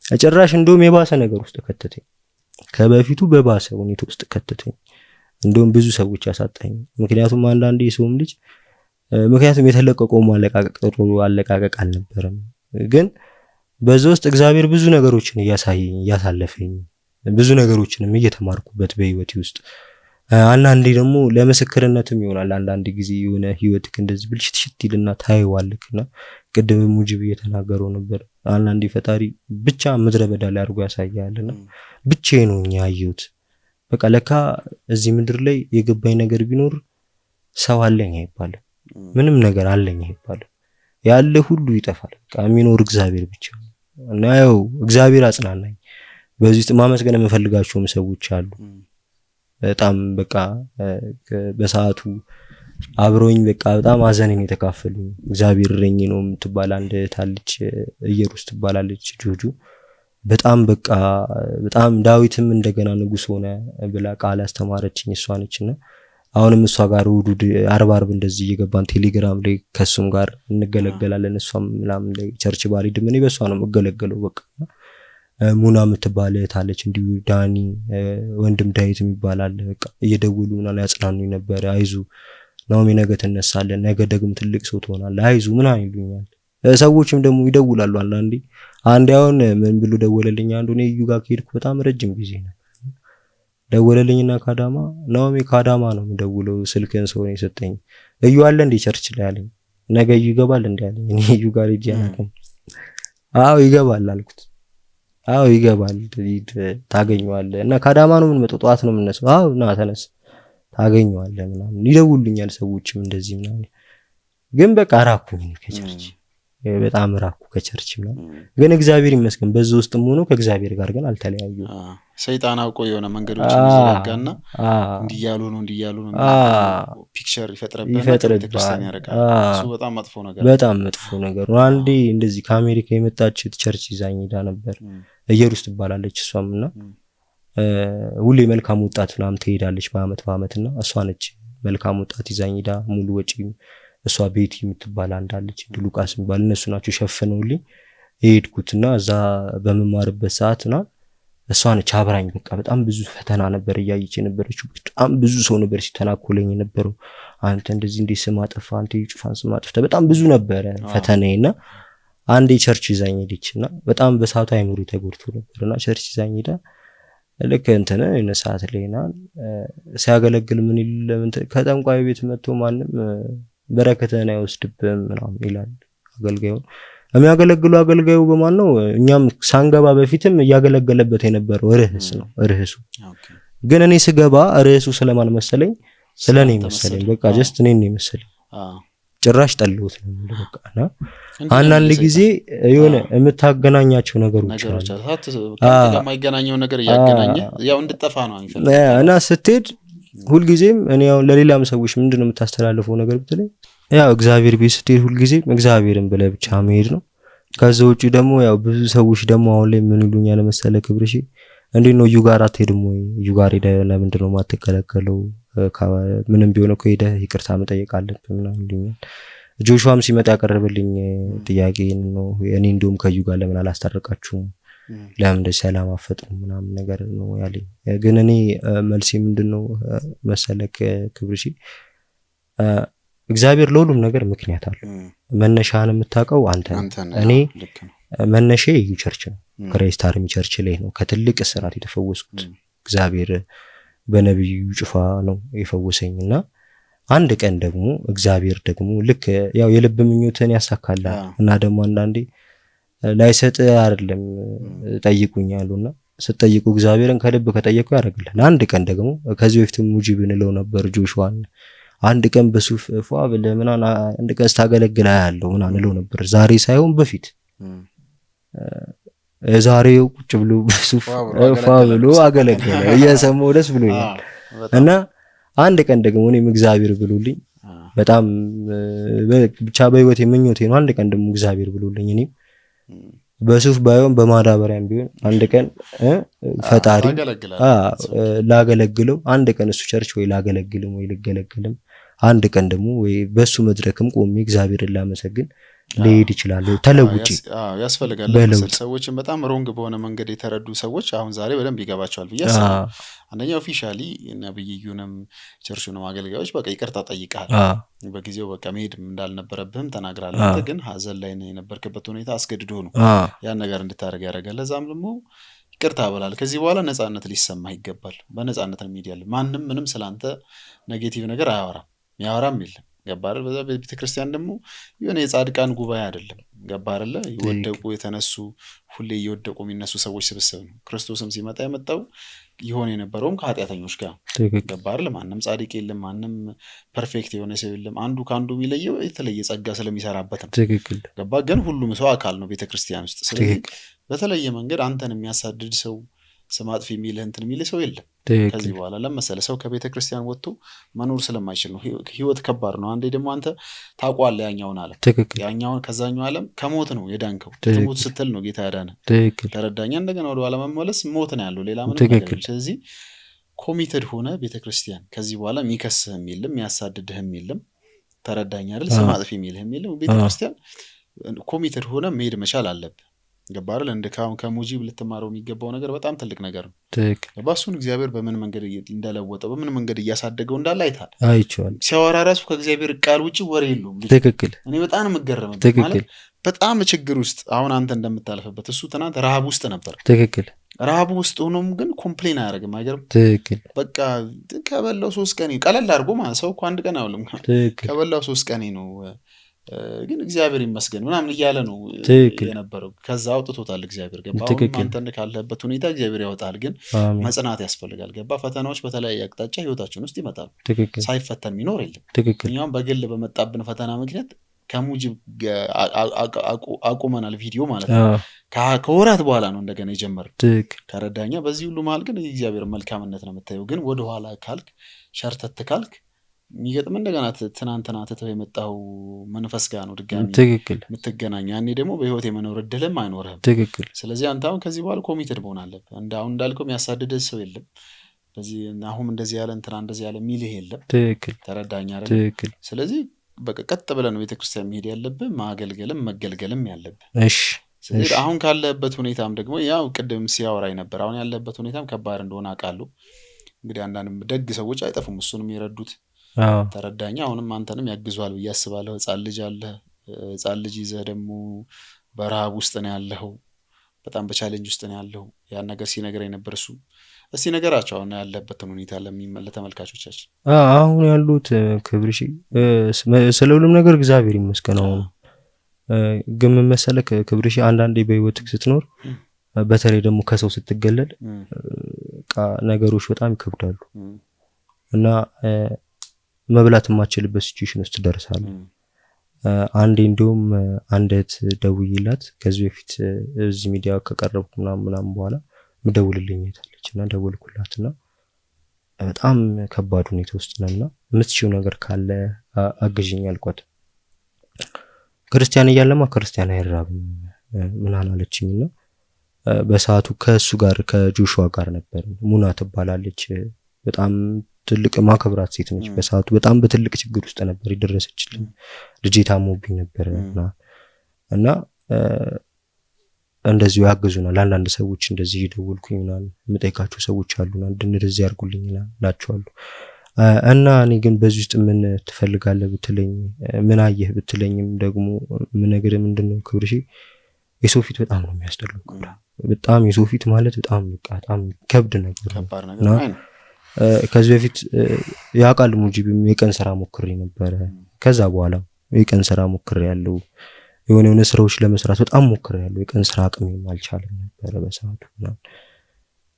ጭራሽ እንደውም የባሰ ነገር ውስጥ ከተተኝ፣ ከበፊቱ በባሰ ሁኔታ ውስጥ ከተተኝ። እንደውም ብዙ ሰዎች ያሳጣኝ። ምክንያቱም አንዳንዴ የሰውም ልጅ ምክንያቱም የተለቀቀው ማለቃቀቅ ጥሩ አለቃቀቅ አልነበረም። ግን በዛ ውስጥ እግዚአብሔር ብዙ ነገሮችን እያሳየኝ እያሳለፈኝ ብዙ ነገሮችንም እየተማርኩበት በህይወቴ ውስጥ አንዳንዴ ደግሞ ለምስክርነትም ይሆናል። አንዳንድ ጊዜ የሆነ ህይወትክ እንደዚህ ብልሽት ይልና ታይዋልክና ቅድም ሙጂብ እየተናገረው ነበር። አንዳንዴ ፈጣሪ ብቻ ምድረ በዳ ላይ አድርጎ ያሳያልና ብቻዬን ነው ያየሁት። በቃ ለካ እዚህ ምድር ላይ የገባኝ ነገር ቢኖር ሰው አለኝ አይባልም፣ ምንም ነገር አለኝ አይባልም። ያለ ሁሉ ይጠፋል። በቃ የሚኖር እግዚአብሔር ብቻ እና ያው እግዚአብሔር አጽናናኝ። በዚህ ውስጥ ማመስገን የምፈልጋቸውም ሰዎች አሉ። በጣም በቃ በሰዓቱ አብሮኝ በቃ በጣም አዘነኝ የተካፈሉ እግዚአብሔር ረኝ ነው የምትባል አንድ ታልች ኢየሩስ ትባላለች ጆጆ በጣም በቃ በጣም ዳዊትም እንደገና ንጉስ ሆነ ብላ ቃል ያስተማረችኝ እሷ ነችና አሁንም እሷ ጋር ውዱድ 40 እንደዚህ እየገባን ቴሌግራም ላይ ከሱም ጋር እንገለገላለን። እሷም ምናምን ላይ ቸርች ባሪድ ምን በሷ ነው መገለገለው። በቃ ሙና የምትባል ታለች እንዲሁ ዳኒ ወንድም ዳዊት የሚባላል በቃ እየደወሉ ምናምን ያጽናኑኝ ነበር። አይዙ ነው ነገ ተነሳለን፣ ነገ ደግሞ ትልቅ ሰው ትሆናለህ፣ አይዙ ምናምን ይሉኛል። ሰዎችም ደግሞ ይደውላሉ አንዴ አሁን ምን ብሎ ደወለልኝ አንዱ ነው እዩ ጋር ከሄድኩ በጣም ረጅም ጊዜ ነው ደወለልኝና ካዳማ ነው የምደውለው ስልክን ሰው ነው የሰጠኝ። እዩ አለ እንደ ቸርች ላይ አለኝ። ነገ እዩ ይገባል እንደ አለኝ። እኔ እዩ ጋር ሄጄ አላውቅም። አዎ ይገባል አልኩት። አዎ ይገባል ታገኘዋለህ እና ካዳማ ነው ምን መጥቶ ጧት ነው የምነሳው። አዎ ና ተነስ ታገኘዋለህ ምናምን ይደውሉኛል ሰዎችም እንደዚህ ምናምን። ግን በቃ ራኩኝ ከቸርች በጣም ራኩ ከቸርች ምናምን። ግን እግዚአብሔር ይመስገን በዛ ውስጥም ሆኖ ከእግዚአብሔር ጋር ግን አልተለያዩም። ሰይጣን አውቆ የሆነ መንገዶችን ይዘጋጋና እንዲያሉ ነው ፒክቸር ይፈጥርብናል ክርስቲያን ያረጋል። እሱ በጣም መጥፎ ነገር ነው። አንዴ እንደዚህ ከአሜሪካ የመጣች ቸርች ይዛኝ ሄዳ ነበር። ኢየሩስ ትባላለች እሷምና ሁሌ መልካም ወጣት ምናምን ትሄዳለች በአመትና እሷ ነች መልካም ወጣት ይዛኝ ሄዳ ሙሉ ወጪ እሷ ቤቲ የምትባል አንዳለች ሉቃስ የሚባል እነሱ ናቸው ሸፈነውልኝ ሄድኩትና እዛ በመማርበት ሰዓትና እሷ ነች አብራኝ። በቃ በጣም ብዙ ፈተና ነበር እያየች የነበረችው። በጣም ብዙ ሰው ነበር ሲተናኮለኝ የነበረው። አንተ እንደዚህ እንደ ስም አጠፋ፣ አንተ ይጭፋን ስም አጠፋ፣ በጣም ብዙ ነበረ ፈተናዬና አንዴ ቸርች ይዛኝ ሄደችና በጣም በሰዓቱ አይምሮ ተጎድቶ ነበርና ቸርች ይዛኝ ሄዳ ልክ እንተነ እነ ሰዓት ላይና ሲያገለግል ምን ለምን ከጠንቋይ ቤት መጥቶ ማንም በረከተና አይወስድብም ምናምን ይላል አገልጋዩ። የሚያገለግሉ አገልጋዩ በማን ነው? እኛም ሳንገባ በፊትም ያገለገለበት የነበረው ርህሱ ግን እኔ ስገባ ርህሱ ስለማን መሰለኝ? ስለኔ መሰለኝ። በቃ ጀስት እኔ ነኝ መሰለኝ። ጭራሽ ጠልሁት ነው በቃና አንዳንድ ጊዜ የሆነ የምታገናኛቸው ነገሮች አሉ። ከማይገናኘው ነገር ያገናኘ ያው እንድጠፋ ነው አይፈልም እና ስትሄድ ሁልጊዜም እኔ ያው ለሌላም ሰዎች ምንድነው የምታስተላልፈው ነገር ብትለኝ ያው እግዚአብሔር ቤት ስትሄድ ሁልጊዜም እግዚአብሔርን ብለህ ብቻ መሄድ ነው። ከዛ ውጪ ደግሞ ያው ብዙ ሰዎች ደግሞ አሁን ላይ ምን ይሉኛል መሰለህ ክብርሽ እንዴ ነው እዩ ጋር አትሄድም ወይ? እዩ ጋር ሄደህ ለምንድነው ማትከለከለው? ምንም ቢሆን እኮ ሄደህ ይቅርታ መጠየቅ አለብህ ምናምን ይሉኛል። ጆሹዋም ሲመጣ ያቀረበልኝ ጥያቄ ነው እኔ እንደውም ከዩ ጋር ለምን አላስታረቃችሁም ለምን ሰላም አፈጥሩ ምናምን ነገር ነው ያለኝ። ግን እኔ መልሴ ምንድነው መሰለክ ክብርሽ እግዚአብሔር ለሁሉም ነገር ምክንያት አለው። መነሻህን የምታውቀው አንተ ነህ። እኔ መነሻዬ ቸርች ነው፣ ክራይስት አርሚ ቸርች ላይ ነው ከትልቅ እስራት የተፈወስኩት። እግዚአብሔር በነብዩ ጩፋ ነው የፈወሰኝና አንድ ቀን ደግሞ እግዚአብሔር ደግሞ ልክ ያው የልብ ምኞትን ያሳካላል እና ደግሞ አንዳንዴ ላይሰጥ አይደለም ጠይቁኛሉና ስትጠይቁ እግዚአብሔርን ከልብ ከጠየቁ ያደርግልሃል። አንድ ቀን ደግሞ ከዚህ በፊትም ሙጂብ እንለው ነበር ጆሹዋን አንድ ቀን በሱፍ ፏ ብለህ ምናምን አንድ ቀን ስታገለግል ያለው ምናምን እንለው ነበር። ዛሬ ሳይሆን በፊት ዛሬው ቁጭ ብሎ በሱፍ ፏ ብሎ አገለገለ እየሰማው ደስ ብሎኛል። እና አንድ ቀን ደግሞ እኔም እግዚአብሔር ብሎልኝ በጣም ብቻ በህይወቴ ምኞቴ ነው። አንድ ቀን ደግሞ እግዚአብሔር ብሎልኝ እኔም በሱፍ ባይሆን በማዳበሪያም ቢሆን አንድ ቀን ፈጣሪ ላገለግለው አንድ ቀን እሱ ቸርች ወይ ላገለግልም ወይ ልገለግልም አንድ ቀን ደግሞ ወይ በሱ መድረክም ቆሜ እግዚአብሔርን ላመሰግን ሊሄድ ይችላል። ተለውጪ ያስፈልጋል። ሰዎችን በጣም ሮንግ በሆነ መንገድ የተረዱ ሰዎች አሁን ዛሬ በደንብ ይገባቸዋል ብዬ አስባለሁ። አንደኛ ኦፊሻሊ ነብዩንም ቸርቹንም አገልጋዮች በቃ ይቅርታ ጠይቀሃል። በጊዜው በቃ መሄድም እንዳልነበረብህም ተናግራለህ። አንተ ግን ሀዘን ላይ የነበርክበት ሁኔታ አስገድዶ ነው ያን ነገር እንድታደርግ ያደርጋል። ለዛም ደግሞ ይቅርታ ብላል። ከዚህ በኋላ ነፃነት ሊሰማህ ይገባል። በነፃነት ነው ሚዲያ ማንም ምንም ስላንተ ኔጌቲቭ ነገር አያወራም፣ ያወራም የለም። ገባር በዛ ቤተክርስቲያን ደግሞ የሆነ የጻድቃን ጉባኤ አይደለም። ገባር አይደለ? ይወደቁ የተነሱ ሁሌ ይወደቁ የሚነሱ ሰዎች ስብስብ ነው። ክርስቶስም ሲመጣ የመጣው ይሆን የነበረውም ከኃጢአተኞች ጋር ገባር። ለማንም ጻድቅ የለም፣ ማንም ፐርፌክት የሆነ ሰው የለም። አንዱ ካንዱ የሚለየው የተለየ ጸጋ ስለሚሰራበት ነው። ገባ። ግን ሁሉም ሰው አካል ነው ቤተክርስቲያን ውስጥ። ስለዚህ በተለየ መንገድ አንተን የሚያሳድድ ሰው ስም አጥፊ የሚልህ እንትን የሚልህ ሰው የለም ከዚህ በኋላ። ለምሳሌ ሰው ከቤተ ክርስቲያን ወጥቶ መኖር ስለማይችል ነው። ህይወት ከባድ ነው። አንዴ ደግሞ አንተ ታውቀዋለህ ያኛውን ዓለም፣ ያኛውን ከዛኛው ዓለም ከሞት ነው የዳንከው። ትሞት ስትል ነው ጌታ ያዳነ። ተረዳኛ። እንደገና ወደ ኋላ መመለስ ሞት ነው ያለው፣ ሌላ ምንም ነገር የለም። ስለዚህ ኮሚትድ ሆነ ቤተ ክርስቲያን ከዚህ በኋላ የሚከስህም የለም የሚያሳድድህም የለም። ተረዳኛ አይደል? ስም አጥፊ የሚልህም የለም። ቤተ ክርስቲያን ኮሚትድ ሆነ መሄድ መቻል አለብህ። ገባረል እንደ ከሙጂብ ልትማረው የሚገባው ነገር በጣም ትልቅ ነገር ነው። ባሱን እግዚአብሔር በምን መንገድ እንደለወጠው በምን መንገድ እያሳደገው እንዳለ አይታል። ሲያወራ ራሱ ከእግዚአብሔር ቃል ውጪ ወሬ የለውም። ትክክል። እኔ በጣም መገረምበት ማለት በጣም ችግር ውስጥ አሁን አንተ እንደምታልፈበት እሱ ትናንት ረሃብ ውስጥ ነበር። ትክክል። ረሃብ ውስጥ ሆኖም ግን ኮምፕሌን አያደርግም። አይገርም? ትክክል። በቃ ከበላው 3 ቀን ቀለል አድርጎ ማለት ሰው እኮ አንድ ቀን አይውልም። ከበላው 3 ቀን ነው ግን እግዚአብሔር ይመስገን ምናምን እያለ ነው የነበረው። ከዛ አውጥቶታል እግዚአብሔር። ገባ። አንተን ካለበት ሁኔታ እግዚአብሔር ያወጣል። ግን መጽናት ያስፈልጋል። ገባ። ፈተናዎች በተለያየ አቅጣጫ ህይወታችን ውስጥ ይመጣሉ። ሳይፈተን የሚኖር የለም። እኛም በግል በመጣብን ፈተና ምክንያት ከሙጂብ አቁመናል ቪዲዮ ማለት ነው። ከወራት በኋላ ነው እንደገና የጀመረው። ከረዳኛ በዚህ ሁሉ መሀል ግን እግዚአብሔር መልካምነት ነው የምታየው። ግን ወደኋላ ካልክ ሸርተት ካልክ የሚገጥም እንደገና ትናንትና ትተው የመጣው መንፈስ ጋር ነው ድጋሚ የምትገናኝ። ያኔ ደግሞ በህይወት የመኖር እድልም አይኖርህም። ስለዚህ አንተ አሁን ከዚህ በኋላ ኮሚትድ መሆን አለብህ። አሁን እንዳልከው የሚያሳድድህ ሰው የለም። በዚህ አሁን እንደዚህ ያለ እንትና እንደዚህ ያለ ሚልህ የለም። ተረዳኝ አይደል? ስለዚህ በቃ ቀጥ ብለህ ነው ቤተክርስቲያን መሄድ ያለብህ፣ ማገልገልም መገልገልም ያለብህ። ስለዚህ አሁን ካለበት ሁኔታም ደግሞ ያው ቅድም ሲያወራኝ ነበር። አሁን ያለበት ሁኔታም ከባድ እንደሆነ አውቃለሁ። እንግዲህ አንዳንድም ደግ ሰዎች አይጠፉም እሱንም የረዱት። ተረዳኛ። አሁንም አንተንም ያግዟል ብዬ አስባለሁ። ህፃን ልጅ አለ። ህፃን ልጅ ይዘህ ደግሞ በረሃብ ውስጥ ነው ያለኸው፣ በጣም በቻሌንጅ ውስጥ ነው ያለኸው። ያን ነገር ሲነግረኝ ነበር እሱ። እስቲ ነገራቸው አሁን ያለበትን ሁኔታ ለተመልካቾቻችን። አሁን ያሉት ክብርሽ ስለ ሁሉም ነገር እግዚአብሔር ይመስገን። አሁን ግን ምን መሰለህ ክብርሽ አንዳንዴ በህይወት ስትኖር በተለይ ደግሞ ከሰው ስትገለል ነገሮች በጣም ይከብዳሉ እና መብላት የማችልበት ሲቹዌሽን ውስጥ ደርሳለሁ። አንዴ እንደውም አንዴት ደውዬላት ከዚህ በፊት እዚህ ሚዲያ ከቀረብኩ ምናምን በኋላ ምደውልልኝ ታለች እና ደውልኩላትና በጣም ከባድ ሁኔታ ውስጥ ነውና የምትችይው ነገር ካለ አግዥኝ አልኳት። ክርስቲያን እያለማ ክርስቲያን አይራብም ምናምን አለችኝና በሰዓቱ ከሱ ጋር ከጆሹዋ ጋር ነበር። ሙና ትባላለች። በጣም ትልቅ ማከብራት ሴት ነች። በሰዓቱ በጣም በትልቅ ችግር ውስጥ ነበር የደረሰችልኝ። ልጄ ታሞብኝ ነበር እና እንደዚሁ ያግዙናል። አንዳንድ ሰዎች እንደዚህ ይደውልኩኝና የምጠይቃቸው ሰዎች አሉና እንደዚህ ያርጉልኝና ላቸዋለሁ። እና እኔ ግን በዚህ ውስጥ ምን ትፈልጋለህ ብትለኝ ምን አየህ ብትለኝም ደግሞ ምን ነገር ምንድነው ክብርሽ የሰው ፊት በጣም ነው የሚያስጠላው። በጣም የሰው ፊት ማለት በጣም ከብድ ነገር ነው። ከዚህ በፊት ያቃል ሙጂብም የቀን ስራ ሞክሬ ነበር። ከዛ በኋላ የቀን ስራ ሞክሬ ያለው የሆነ ስራዎች ለመስራት በጣም ሞክሬ ያለው የቀን ስራ አቅሜም አልቻለም ነበር በሰዓቱ።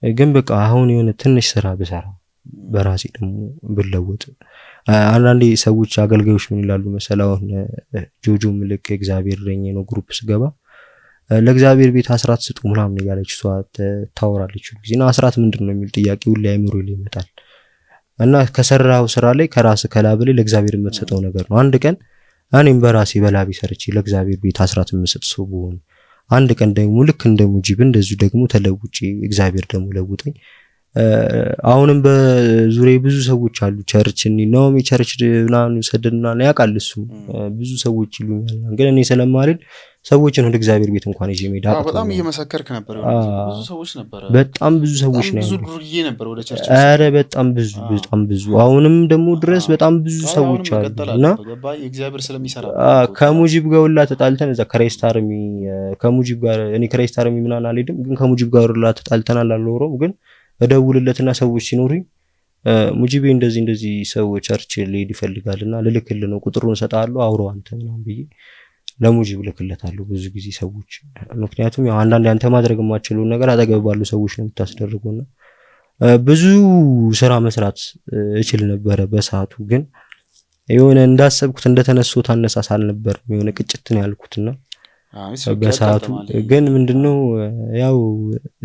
ግን በቃ አሁን የሆነ ትንሽ ስራ ብሰራ በራሴ ደግሞ ብለወጥ አንዳንዴ ሰዎች አገልጋዮች ምን ይላሉ መሰላው ጆጆ ምልክ እግዚአብሔር ረኝ ነው ግሩፕ ስገባ ለእግዚአብሔር ቤት አስራት ስጡ ምናምን ያለች እሷ ታወራለች ጊዜና አስራት ምንድነው የሚል ጥያቄ ሁሉ አይምሮ ላይ ይመጣል። እና ከሰራው ስራ ላይ ከራስ ከላብለ ለእግዚአብሔር የምትሰጠው ነገር ነው። አንድ ቀን እኔም በራሴ በላቢ ሰርቼ ለእግዚአብሔር ቤት አስራት የምሰጥ ሰው ብሆን አንድ ቀን ደግሞ ልክ እንደ ሙጂብ እንደዚሁ ደግሞ ተለውጪ እግዚአብሔር ደግሞ ለውጠኝ። አሁንም በዙሪያ ብዙ ሰዎች አሉ ቸርችን ነው ቸርች ምናምን ሰደድና ያቃል እሱ ብዙ ሰዎች ይሉኛል። ግን እኔ ስለማልል ሰዎችን ወደ እግዚአብሔር ቤት እንኳን ይዤ ሜዳ በጣም እየመሰከርክ ነበር። ብዙ ሰዎች ነበር በጣም ብዙ ሰዎች ነው ብዙ ዱርዬ ነበር ወደ ቸርች። አረ በጣም ብዙ አሁንም ደግሞ ድረስ በጣም ብዙ ሰዎች አሉና እግዚአብሔር ስለሚሰራ ከሙጂብ ጋር ሁላ ተጣልተን እዛ ክራይስታርሚ ከሙጂብ ጋር እኔ ክራይስታርሚ ምናምን አልሄድም። ግን ከሙጂብ ጋር ሁላ ተጣልተናል አልኖረም። ግን እደውልለትና ሰዎች ሲኖሩኝ ሙጂቤ እንደዚህ ሰዎች ቸርች ሊሄድ ይፈልጋልና ልልክልህ ነው ቁጥሩን እሰጥሃለሁ አውራው አንተ ምናምን ብዬ ለሙጂብ ልክለታለሁ ብዙ ጊዜ ሰዎች። ምክንያቱም ያው አንዳንዴ አንተ ማድረግ የማትችለው ነገር አጠገብ ባሉ ሰዎች ነው የምታስደርጉና ብዙ ስራ መስራት እችል ነበር በሰዓቱ። ግን የሆነ እንዳሰብኩት እንደተነሱት አነሳስ አልነበረም። የሆነ ቅጭት ነው ያልኩትና በሰዓቱ ግን ምንድነው ያው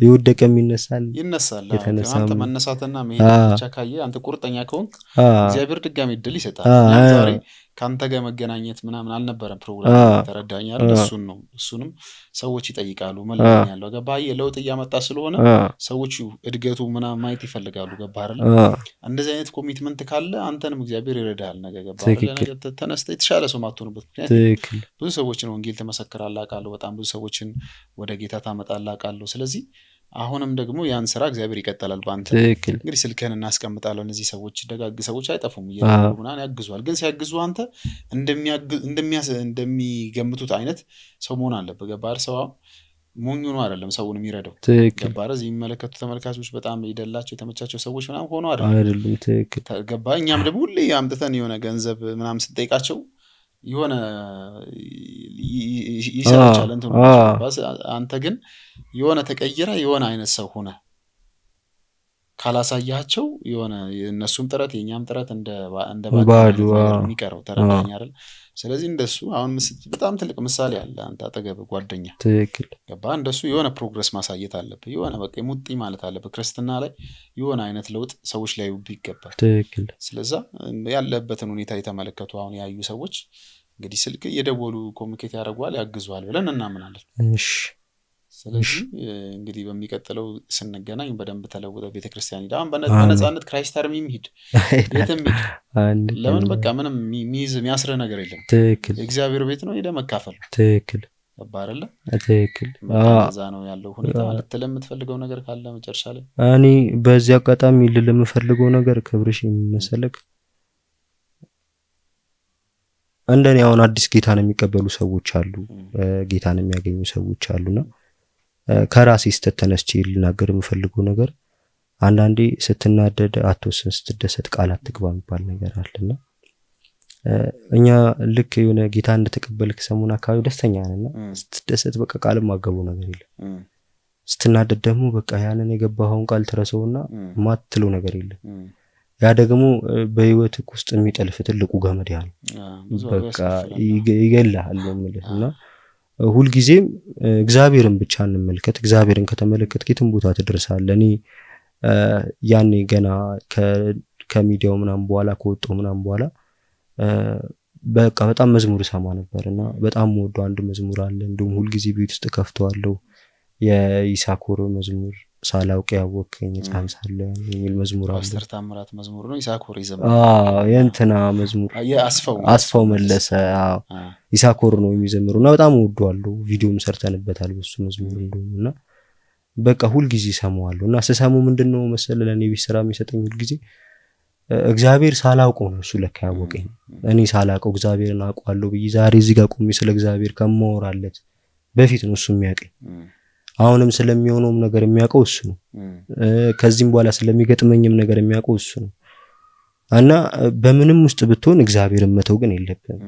የወደቀም ይነሳል አንተ መነሳትና መሄድ ብቻ ካየ አንተ ቁርጠኛ ከሆንክ እግዚአብሔር ድጋሚ እድል ይሰጣል። ዛሬ ካንተ ጋር መገናኘት ምናምን አልነበረም ፕሮግራም ተረዳኝ አይደል? እሱንም ሰዎች ይጠይቃሉ መልካም ያለው ገባህ ለውጥ እያመጣ ስለሆነ ሰዎች እድገቱ ምናምን ማየት ይፈልጋሉ ገባህ አይደል? እንደዚህ አይነት ኮሚትመንት ካለ አንተንም እግዚአብሔር ይረዳል። ነገ ገባህ አይደል? ነገ ተነስተህ የተሻለ ሰው ማትሆንበት ምክንያት ብዙ ሰዎችን ወንጌል ተመሰክራለህ አውቃለሁ። በጣም ብዙ ሰዎችን ወደ ጌታ ታመጣለህ አውቃለሁ። ስለዚህ አሁንም ደግሞ ያን ስራ እግዚአብሔር ይቀጥላል ባንተ። እንግዲህ ስልክህን እናስቀምጣለን እዚህ ሰዎች ደጋግ ሰዎች አይጠፉም ይላሉና ያግዙዋል። ግን ሲያግዙ አንተ እንደሚገምቱት አይነት ሰው መሆን አለበት ገባህ? ሰው ሞኙ ነው አይደለም ሰውን የሚረዳው ገባህ? እዚህ የሚመለከቱ ተመልካቾች በጣም ይደላቸው የተመቻቸው ሰዎች ምናምን ሆኖ አይደለም ገባህ? እኛም ደግሞ ሁሌ አምጥተን የሆነ ገንዘብ ምናምን ስንጠይቃቸው የሆነ ይሰራቻል እንት ነው። አንተ ግን የሆነ ተቀይራ የሆነ አይነት ሰው ሆነ ካላሳያቸው የሆነ እነሱም ጥረት የኛም ጥረት እንደ ባዶ የሚቀረው ተረዳኝ አይደል? ስለዚህ እንደሱ አሁን በጣም ትልቅ ምሳሌ አለ አንተ አጠገብ ጓደኛ ትክክል ገባህ? እንደሱ የሆነ ፕሮግረስ ማሳየት አለበት። የሆነ በቃ ሙጢ ማለት አለበት ክርስትና ላይ የሆነ አይነት ለውጥ ሰዎች ላይ ይገባል። ትክክል። ስለዚህ ያለበትን ሁኔታ የተመለከቱ አሁን ያዩ ሰዎች እንግዲህ ስልክ የደወሉ ኮሙኒኬት ያደርጓል ያግዙዋል ብለን እናምናለን። እሺ ስለዚህ እንግዲህ በሚቀጥለው ስንገናኝ በደንብ ተለውጠ ቤተክርስቲያን ሄዳ በነፃነት ክራይስት አርሚ ሂድ የትም ሂድ። ለምን በቃ ምንም የሚያስርህ ነገር የለም። ትክክል። የእግዚአብሔር ቤት ነው ሄደህ መካፈል ነው። ትክክል ባረለ ትክክል። እዛ ነው ያለው ሁኔታ። ልትል የምትፈልገው ነገር ካለ መጨረሻ ላይ እኔ በዚህ አጋጣሚ ልል የምፈልገው ነገር ክብርሽ የሚመሰለክ እንደኔ አሁን አዲስ ጌታን የሚቀበሉ ሰዎች አሉ፣ ጌታን የሚያገኙ ሰዎች አሉና ከራሴ ስተተነስቼ ልናገር የምፈልገው ነገር አንዳንዴ ስትናደድ አትወስን፣ ስትደሰት ቃል አትግባ የሚባል ነገር አለና እኛ ልክ የሆነ ጌታ እንደተቀበልክ ሰሞን አካባቢ ደስተኛ ነንና ስትደሰት በቃ ቃልም ማገቡ ነገር የለም። ስትናደድ ደግሞ በቃ ያንን የገባኸውን ቃል ትረሳውና ማትለው ነገር የለም። ያ ደግሞ በህይወትህ ውስጥ የሚጠልፍ ትልቁ ገመድ ያ ነው። በቃ ይገላል ማለት ሁልጊዜም እግዚአብሔርን ብቻ እንመልከት። እግዚአብሔርን ከተመለከትክ የትም ቦታ ትደርሳለህ። እኔ ያኔ ገና ከሚዲያው ምናምን በኋላ ከወጣው ምናምን በኋላ በቃ በጣም መዝሙር ሰማ ነበርና በጣም ወደው አንድ መዝሙር አለ እንደውም ሁልጊዜ ቤት ውስጥ ከፍተዋለሁ። የኢሳኮር መዝሙር ሳላውቅ ያወከኝ ሕፃን ሳለ የሚል መዝሙር አለ። ፓስተር ታምራት መዝሙር ነው። ኢሳኮር ይዘምራል። የእንትና መዝሙር አስፋው መለሰ ኢሳኮር ነው የሚዘምሩና በጣም ወደዋለሁ። ቪዲዮም ሰርተንበታል በሱ መዝሙር እንደውምና በቃ ሁልጊዜ ሰማዋለሁና ስሰማው ምንድነው መሰለህ ለኔ ቢሰራ የሚሰጠኝ ሁልጊዜ እግዚአብሔር ሳላውቀው ነው እሱ ለካ ያወቀኝ። እኔ ሳላውቀው እግዚአብሔርን አውቀዋለሁ ብዬ ዛሬ እዚህ ጋር ቆሜ ስለ እግዚአብሔር ከማወራለት በፊት ነው እሱ የሚያውቀኝ። አሁንም ስለሚሆነውም ነገር የሚያውቀው እሱ ነው። ከዚህም በኋላ ስለሚገጥመኝም ነገር የሚያውቀው እሱ ነው። እና በምንም ውስጥ ብትሆን እግዚአብሔርን መተው ግን የለብንም።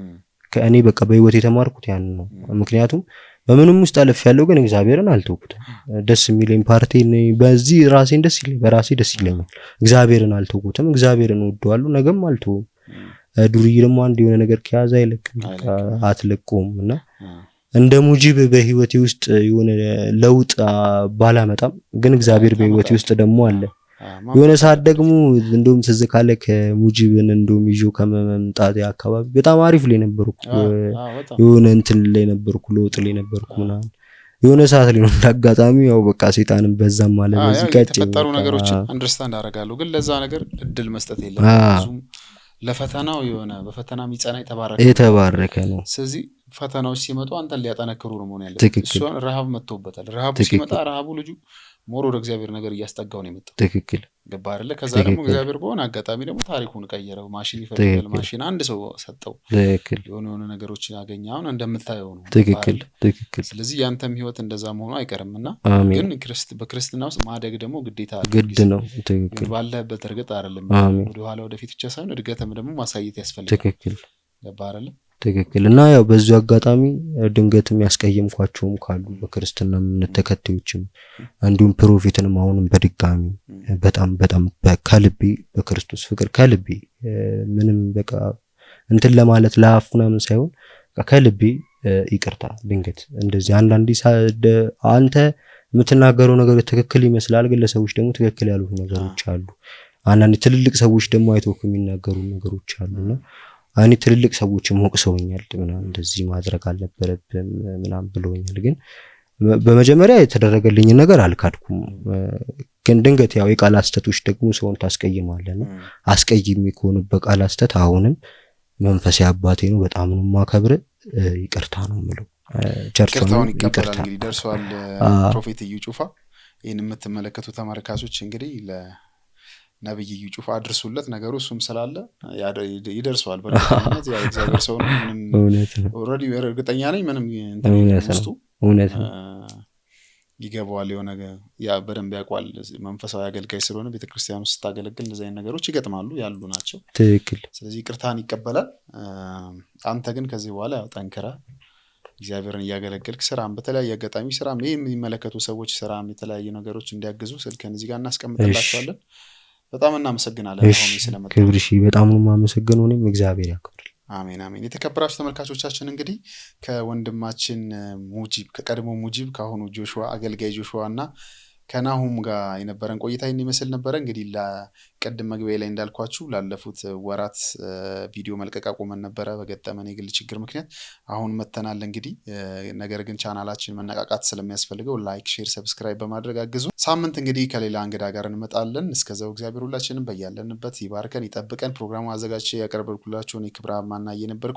ከእኔ በቃ በህይወት የተማርኩት ያን ነው። ምክንያቱም በምንም ውስጥ አለፍ ያለው ግን እግዚአብሔርን አልተውኩትም። ደስ የሚለኝ ፓርቲ በዚህ ራሴን ደስ ይለኝ በራሴ ደስ ይለኛል። እግዚአብሔርን አልተውኩትም። እግዚአብሔርን ወደዋለሁ፣ ነገም አልተውም። ዱርዬ ደግሞ አንድ የሆነ ነገር ከያዘ አይለቅም፣ አትለቀውም። እና እንደ ሙጂብ በህይወቴ ውስጥ የሆነ ለውጥ ባላመጣም ግን እግዚአብሔር በህይወቴ ውስጥ ደግሞ አለ። የሆነ ሰዓት ደግሞ እንደውም ትዝ ካለ ከሙጂብን እንደውም ይዤው ከመምጣት አካባቢ በጣም አሪፍ ላይ ነበርኩ። የሆነ እንትን ላይ ነበርኩ፣ ለውጥ ላይ ነበርኩ ምናምን። የሆነ ሰዓት ላይ ነው እንዳጋጣሚ ያው በቃ ሰይጣንም በዛም ማለት ነው እዚህ ጋር የተፈጠሩ ነገሮችን አንደርስታንድ አደርጋለሁ፣ ግን ለዛ ነገር እድል መስጠት የለበትም። ለፈተናው የሆነ በፈተና የሚጸና የተባረከ ነው። ስለዚህ ፈተናዎች ሲመጡ አንተን ሊያጠነክሩ ነው መሆን ያለበት። እሱን ረሃብ መጥቶበታል። ረሃቡ ሲመጣ ረሃቡ ልጁ ሞር ወደ እግዚአብሔር ነገር እያስጠጋው ነው የመጣው። ትክክል ገባ አይደለ? ከዛ ደግሞ እግዚአብሔር በሆነ አጋጣሚ ደግሞ ታሪኩን ቀየረው። ማሽን ይፈልጋል፣ ማሽን አንድ ሰው ሰጠው። ትክክል የሆነ ነገሮችን ያገኘ አሁን እንደምታየው ነው። ትክክል ትክክል። ስለዚህ ያንተም ህይወት እንደዛ መሆኑ አይቀርምና ግን በክርስትና ውስጥ ማደግ ደግሞ ግዴታ ግድ ነው። ትክክል ባለበት እርግጥ አይደለም ወደ ኋላ ወደፊት ብቻ ሳይሆን እድገትም ደግሞ ማሳየት ያስፈልጋል። ትክክል ገባ አይደለ? ትክክል። እና ያው በዚሁ አጋጣሚ ድንገትም ያስቀየምኳቸውም ካሉ በክርስትና እምነት ተከታዮችም እንዲሁም ፕሮፌትንም አሁንም በድጋሚ በጣም በጣም ከልቤ በክርስቶስ ፍቅር ከልቤ ምንም በቃ እንትን ለማለት ለአፍ ምናምን ሳይሆን ከልቤ ይቅርታ። ድንገት እንደዚህ አንዳንዴ አንተ የምትናገረው ነገር ትክክል ይመስላል፣ ግን ለሰዎች ደግሞ ትክክል ያልሆኑ ነገሮች አሉ። አንዳንዴ ትልልቅ ሰዎች ደግሞ አይተውክ የሚናገሩ ነገሮች አሉና እኔ ትልልቅ ሰዎችም ወቅሰውኛል ምናምን እንደዚህ ማድረግ አልነበረብም ምናምን ብለውኛል። ግን በመጀመሪያ የተደረገልኝ ነገር አልካድኩም። ግን ድንገት ያው የቃል አስተቶች ደግሞ ሰውን ታስቀይማለህ ነው። አስቀይሜ ከሆነ በቃል አስተት አሁንም መንፈሳዊ አባቴ ነው፣ በጣም ነው ማከብር። ይቅርታ ነው የምለው። ቸርቻውን ይቅርታ እንግዲህ ደርሷል። ፕሮፌት እዩ ጩፋ ይሄን የምትመለከቱ ተመልካቾች እንግዲህ ነብይ እዩ ጩፋ አድርሱለት። ነገሩ እሱም ስላለ ይደርሰዋል። በእርግጠኝነት ያው እግዚአብሔር ሰው ነው። ምንም ኦልሬዲ እርግጠኛ ነኝ ምንም እንትን እውነት ይገባዋል። የሆነ ያ በደንብ ያውቃል። መንፈሳዊ አገልጋይ ስለሆነ ቤተክርስቲያን ውስጥ ስታገለግል እንደዚህ አይነት ነገሮች ይገጥማሉ ያሉ ናቸው። ትክክል። ስለዚህ ይቅርታን ይቀበላል። አንተ ግን ከዚህ በኋላ ያው ጠንክረህ እግዚአብሔርን እያገለገልክ ስራም በተለያየ አጋጣሚ ስራም ይሄ የሚመለከቱ ሰዎች ስራም የተለያዩ ነገሮች እንዲያግዙ ስልክን እዚህ ጋር እናስቀምጥላቸዋለን። በጣም እናመሰግናለን። አሁን ስለመጣ ክብርሽ በጣም ነው የማመሰግነው። እኔም እግዚአብሔር ያክብርልኝ። አሜን አሜን። የተከበራችሁ ተመልካቾቻችን እንግዲህ ከወንድማችን ሙጂብ ከቀድሞ ሙጂብ ካሁኑ ጆሹዋ አገልጋይ ጆሹዋ እና ከናሁም ጋር የነበረን ቆይታ ይመስል ነበረ። እንግዲህ ለቀድም መግቢያ ላይ እንዳልኳችሁ ላለፉት ወራት ቪዲዮ መልቀቅ አቁመን ነበረ በገጠመን የግል ችግር ምክንያት። አሁን መተናል እንግዲህ ነገር ግን ቻናላችን መነቃቃት ስለሚያስፈልገው ላይክ፣ ሼር፣ ሰብስክራይብ በማድረግ አግዙ። ሳምንት እንግዲህ ከሌላ እንግዳ ጋር እንመጣለን። እስከዛው እግዚአብሔር ሁላችንም በያለንበት ይባርከን ይጠብቀን። ፕሮግራሙ አዘጋጅቼ ያቀርብኩላችሁ እኔ ክብረ ማናየ ነበርኩ።